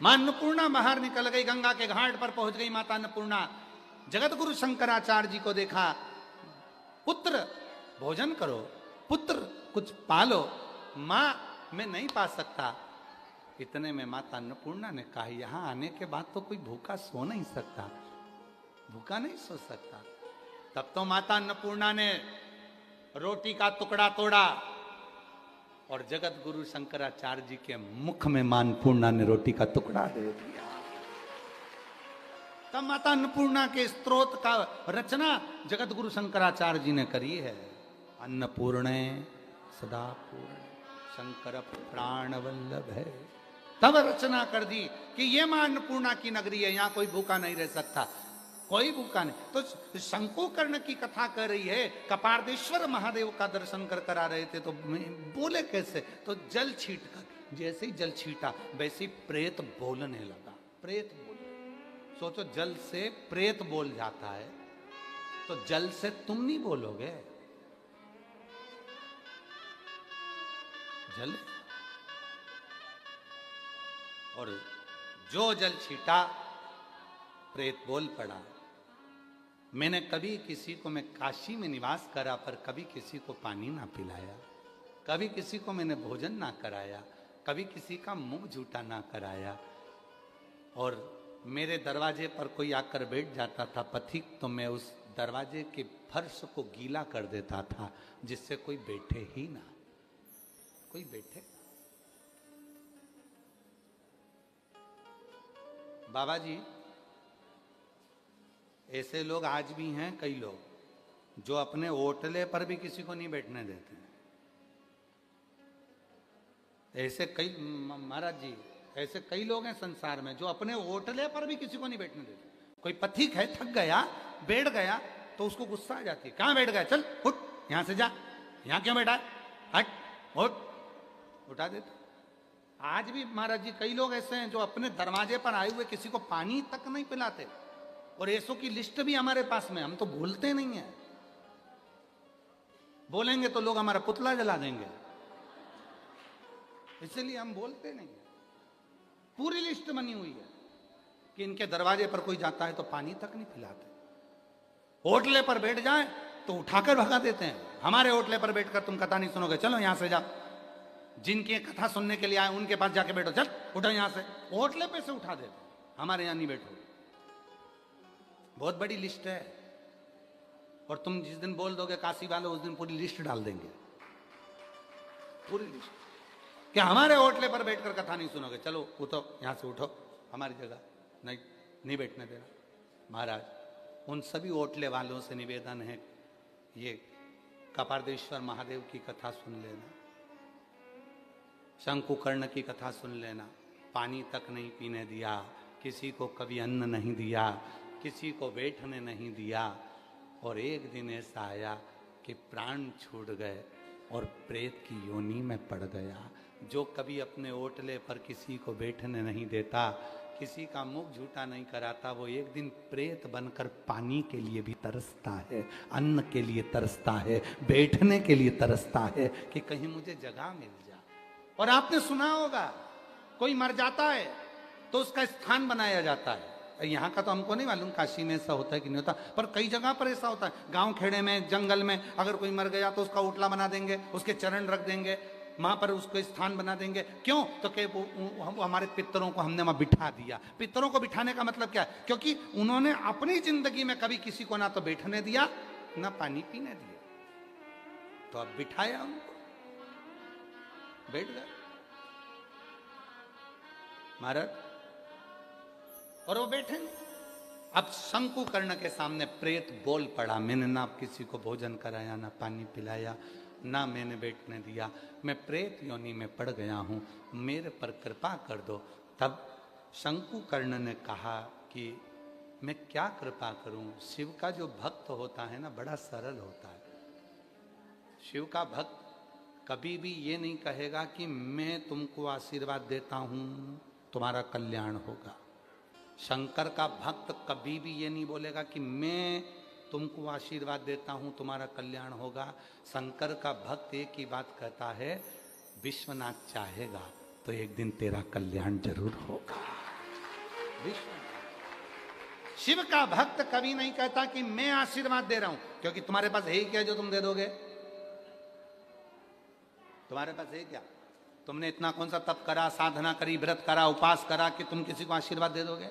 मां अन्नपूर्णा बाहर निकल गई, गंगा के घाट पर पहुंच गई माता अन्नपूर्णा। जगत गुरु शंकराचार्य जी को देखा, पुत्र भोजन करो, पुत्र कुछ पालो। मां मैं नहीं पा सकता। इतने में माता अन्नपूर्णा ने कहा, यहां आने के बाद तो कोई भूखा सो नहीं सकता, भूखा नहीं सो सकता। तब तो माता अन्नपूर्णा ने रोटी का टुकड़ा तोड़ा और जगत गुरु शंकराचार्य जी के मुख में मां अन्नपूर्णा ने रोटी का टुकड़ा दे दिया। तब माता अन्नपूर्णा के स्तोत्र का रचना जगत गुरु शंकराचार्य जी ने करी है। अन्नपूर्णे सदा पूर्ण शंकर प्राण वल्लभ है। तब रचना कर दी कि ये मां अन्नपूर्णा की नगरी है, यहां कोई भूखा नहीं रह सकता, कोई भूखा नहीं। तो शंकुकर्ण की कथा कर रही है, कपार्देश्वर महादेव का दर्शन कर करा रहे थे, तो बोले कैसे? तो जल छीट कर, जैसे ही जल छीटा वैसे ही प्रेत बोलने लगा। प्रेत बोले, सोचो जल से प्रेत बोल जाता है, तो जल से तुम नहीं बोलोगे। जल और जो जल छीटा प्रेत बोल पड़ा। मैंने कभी किसी को, मैं काशी में निवास करा पर कभी किसी को पानी ना पिलाया, कभी किसी को मैंने भोजन ना कराया, कभी किसी का मुंह झूठा ना कराया। और मेरे दरवाजे पर कोई आकर बैठ जाता था पथिक, तो मैं उस दरवाजे के फर्श को गीला कर देता था, जिससे कोई बैठे ही ना, कोई बैठे। बाबा जी, ऐसे लोग आज भी हैं, कई लोग जो अपने ओटले पर भी किसी को नहीं बैठने देते हैं। ऐसे कई, महाराज जी, ऐसे कई लोग हैं संसार में जो अपने ओटले पर भी किसी को नहीं बैठने देते। कोई पथिक है, थक गया, बैठ गया, तो उसको गुस्सा आ जाती है, कहां बैठ गया, चल उठ, यहां से जा, यहां क्यों बैठा है, हट, उठ, उठा देते। आज भी महाराज जी कई लोग ऐसे हैं जो अपने दरवाजे पर आए हुए किसी को पानी तक नहीं पिलाते। और ऐसों की लिस्ट भी हमारे पास में, हम तो बोलते नहीं है। बोलेंगे तो लोग हमारा पुतला जला देंगे, इसलिए हम बोलते नहीं है। पूरी लिस्ट बनी हुई है कि इनके दरवाजे पर कोई जाता है तो पानी तक नहीं पिलाते। होटले पर बैठ जाए तो उठाकर भगा देते हैं। हमारे होटले पर बैठकर तुम कथा नहीं सुनोगे, चलो यहां से जाओ। जिनकी कथा सुनने के लिए आए उनके पास जाके बैठो, चल उठो यहां से, होटले पे से उठा देते, हमारे यहां नहीं बैठो। बहुत बड़ी लिस्ट है। और तुम जिस दिन बोल दोगे काशी वालों, उस दिन पूरी लिस्ट डाल देंगे, पूरी लिस्ट, कि हमारे होटले पर बैठकर कथा नहीं सुनोगे, चलो उठो यहां से, उठो, हमारी जगह नहीं बैठने देना। महाराज, उन सभी होटले वालों से निवेदन है, ये कपार्देश्वर महादेव की कथा सुन लेना, शंकुकर्ण की कथा सुन लेना। पानी तक नहीं पीने दिया, किसी को कभी अन्न नहीं दिया, किसी को बैठने नहीं दिया। और एक दिन ऐसा आया कि प्राण छूट गए और प्रेत की योनि में पड़ गया। जो कभी अपने ओटले पर किसी को बैठने नहीं देता, किसी का मुख झूठा नहीं कराता, वो एक दिन प्रेत बनकर पानी के लिए भी तरसता है, अन्न के लिए तरसता है, बैठने के लिए तरसता है कि कहीं मुझे जगह मिल जाए। और आपने सुना होगा, कोई मर जाता है तो उसका स्थान बनाया जाता है। यहाँ का तो हमको नहीं मालूम काशी में ऐसा होता है कि नहीं होता, पर कई जगह पर ऐसा होता है। गांव खेड़े में, जंगल में अगर कोई मर गया तो उसका ओटला बना देंगे, उसके चरण रख देंगे, वहां पर उसको स्थान बना देंगे। क्यों? तो कि वो हमारे पितरों को हमने वहां बिठा दिया। पितरों को बिठाने का मतलब क्या है? क्योंकि उन्होंने अपनी जिंदगी में कभी किसी को ना तो बैठने दिया, ना पानी पीने दिया, तो अब बिठाया उनको, बैठ गए महाराज, और वो बैठेंगे। अब शंकुकर्ण के सामने प्रेत बोल पड़ा, मैंने ना किसी को भोजन कराया, ना पानी पिलाया, ना मैंने बैठने दिया, मैं प्रेत योनि में पड़ गया हूं, मेरे पर कृपा कर दो। तब शंकुकर्ण ने कहा कि मैं क्या कृपा करूं? शिव का जो भक्त होता है ना, बड़ा सरल होता है। शिव का भक्त कभी भी ये नहीं कहेगा कि मैं तुमको आशीर्वाद देता हूं, तुम्हारा कल्याण होगा। शंकर का भक्त कभी भी ये नहीं बोलेगा कि मैं तुमको आशीर्वाद देता हूं, तुम्हारा कल्याण होगा। शंकर का भक्त एक ही बात कहता है, विश्वनाथ चाहेगा तो एक दिन तेरा कल्याण जरूर होगा। विश्वनाथ। शिव का भक्त कभी नहीं कहता कि मैं आशीर्वाद दे रहा हूं, क्योंकि तुम्हारे पास है ही क्या जो तुम दे दोगे? तुम्हारे पास है क्या? तुमने इतना कौन सा तप करा, साधना करी, व्रत करा, उपास करा कि तुम किसी को आशीर्वाद दे दोगे?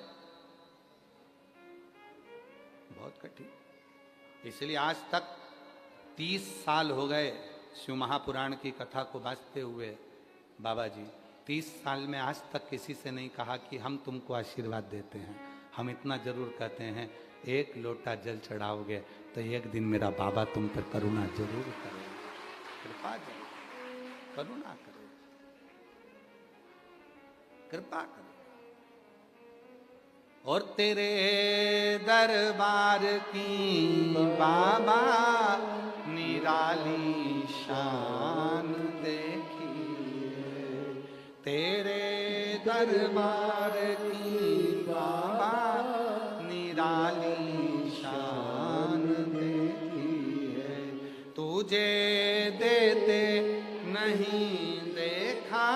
बहुत कठिन। इसलिए आज तक 30 साल हो गए शिव महापुराण की कथा को बांचते हुए बाबा जी। 30 साल में आज तक किसी से नहीं कहा कि हम तुमको आशीर्वाद देते हैं। हम इतना जरूर कहते हैं, एक लोटा जल चढ़ाओगे तो एक दिन मेरा बाबा तुम पर करुणा जरूर करेगा, कृपा जरूर, करुणा करेगा, कृपा करेगा। और तेरे दरबार की बाबा निराली शान देखी, तेरे दरबार की बाबा निराली शान देखी है। तुझे देते नहीं देखा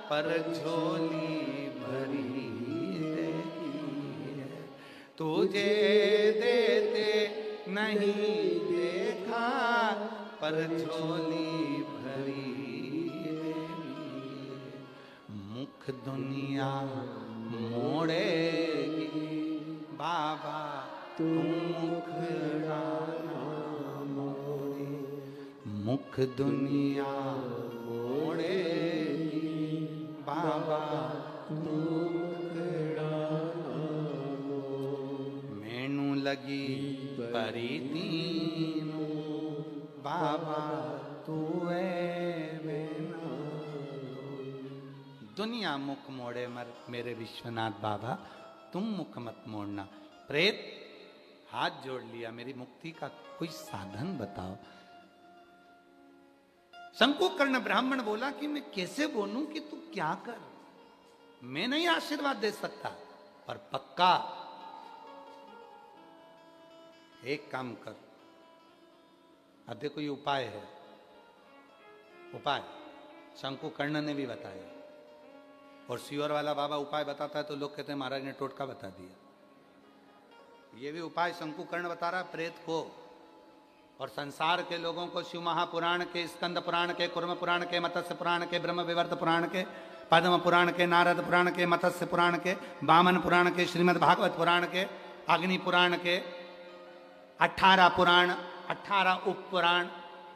पर झोली भरी देखी है। तुझे देते नहीं देखा पर झोली भरी देखी है। मुख दुनिया मोड़ेगी बाबा तू मुखड़ा ना मोड़े। मुख दुनिया मोड़ेगी बाबा तू मुखड़ा ना मोड़े। मैनू लगी परी तीनू बाबा तू दुनिया मुख मोड़े मर मेरे विश्वनाथ बाबा तुम मुख मत मोड़ना। प्रेत हाथ जोड़ लिया, मेरी मुक्ति का कोई साधन बताओ। शंकुकर्ण ब्राह्मण बोला कि मैं कैसे बोलूं कि तू क्या कर, मैं नहीं आशीर्वाद दे सकता, पर पक्का एक काम कर। अब देखो ये उपाय है, उपाय शंकुकर्ण ने भी बताया। और सियोर वाला बाबा उपाय बताता है तो लोग कहते हैं महाराज ने टोटका बता दिया। ये भी उपाय शंकुकर्ण बता रहा प्रेत को, और संसार के लोगों को शिव महापुराण के, स्कंद पुराण के, कुर्म पुराण के, मत्स्य पुराण के, ब्रह्म विवर्त पुराण के, पद्म पुराण के, नारद पुराण के, मत्स्य पुराण के, वामन पुराण के, श्रीमद् भागवत पुराण के, अग्नि पुराण के, 18 पुराण, 18 उप पुराण,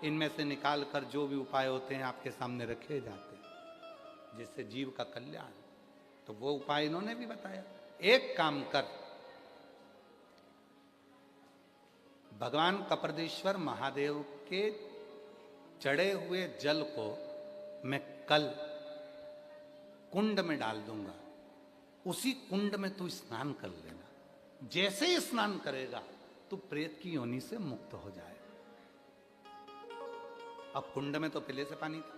इनमें से निकाल कर जो भी उपाय होते हैं आपके सामने रखे जाते हैं जिससे जीव का कल्याण। तो वो उपाय इन्होंने भी बताया। एक काम कर, भगवान कपरदेश्वर महादेव के चढ़े हुए जल को मैं कल कुंड में डाल दूंगा, उसी कुंड में तू स्नान कर लेना। जैसे ही स्नान करेगा तू प्रेत की योनि से मुक्त हो जाए। अब कुंड में तो पहले से पानी था,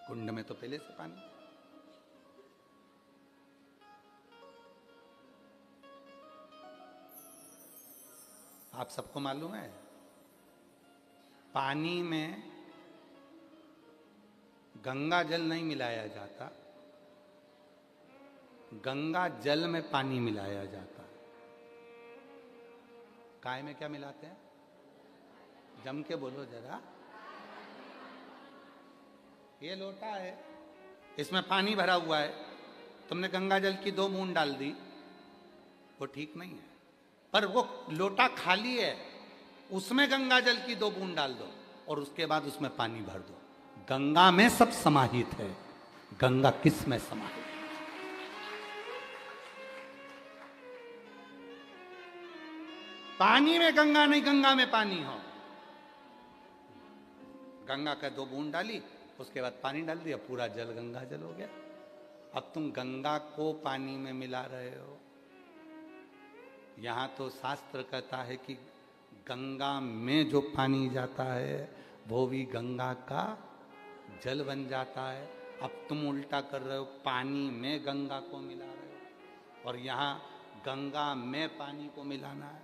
कुंड में तो पहले से पानी। आप सबको मालूम है पानी में गंगा जल नहीं मिलाया जाता, गंगा जल में पानी मिलाया जाता। काय में क्या मिलाते हैं? जम के बोलो जरा। ये लोटा है, इसमें पानी भरा हुआ है, तुमने गंगा जल की 2 बूंद डाल दी, वो ठीक नहीं है। पर वो लोटा खाली है, उसमें गंगा जल की 2 बूंद डाल दो और उसके बाद उसमें पानी भर दो। गंगा में सब समाहित है, गंगा किस में समाहित? पानी में गंगा नहीं, गंगा में पानी हो। गंगा का 2 बूंद डाली, उसके बाद पानी डाल दिया, पूरा जल गंगा जल हो गया। अब तुम गंगा को पानी में मिला रहे हो। यहां तो शास्त्र कहता है कि गंगा में जो पानी जाता है वो भी गंगा का जल बन जाता है। अब तुम उल्टा कर रहे हो, पानी में गंगा को मिला रहे हो, और यहां गंगा में पानी को मिलाना है।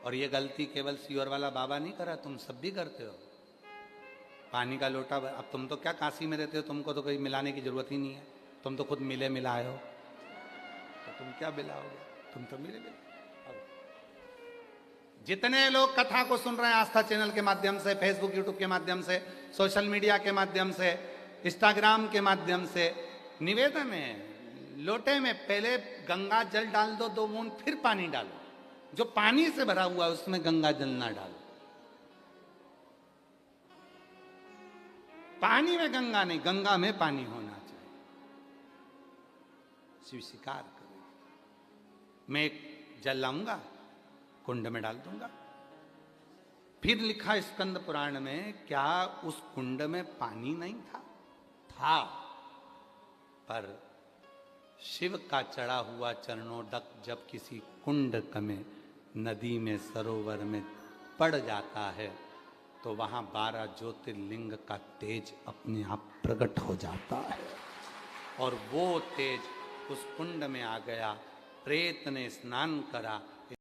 और ये गलती केवल सीवर वाला बाबा नहीं करा, तुम सब भी करते हो। पानी का लोटा, अब तुम तो क्या काशी में रहते हो, तुमको तो कोई मिलाने की जरूरत ही नहीं है, तुम तो खुद मिले मिलाए हो, तो तुम क्या मिलाओगे, तुम तो मिले मिलाए। जितने लोग कथा को सुन रहे हैं आस्था चैनल के माध्यम से, फेसबुक यूट्यूब के माध्यम से, सोशल मीडिया के माध्यम से, इंस्टाग्राम के माध्यम से, निवेदन है, लोटे में पहले गंगा जल डाल दो 2 बूंद, फिर पानी डालो। जो पानी से भरा हुआ है उसमें गंगा जल ना डालो। पानी में गंगा नहीं, गंगा में पानी होना चाहिए। शिव स्वीकार करो। मैं एक जल लाऊंगा, कुंड में डाल दूंगा। फिर लिखा स्कंद पुराण में, क्या उस कुंड में पानी नहीं था? था, पर शिव का चढ़ा हुआ चरणोदक जब किसी कुंड में, नदी में, सरोवर में पड़ जाता है तो वहां 12 ज्योतिर्लिंग का तेज अपने आप प्रकट हो जाता है, और वो तेज उस कुंड में आ गया। प्रेत ने स्नान करा,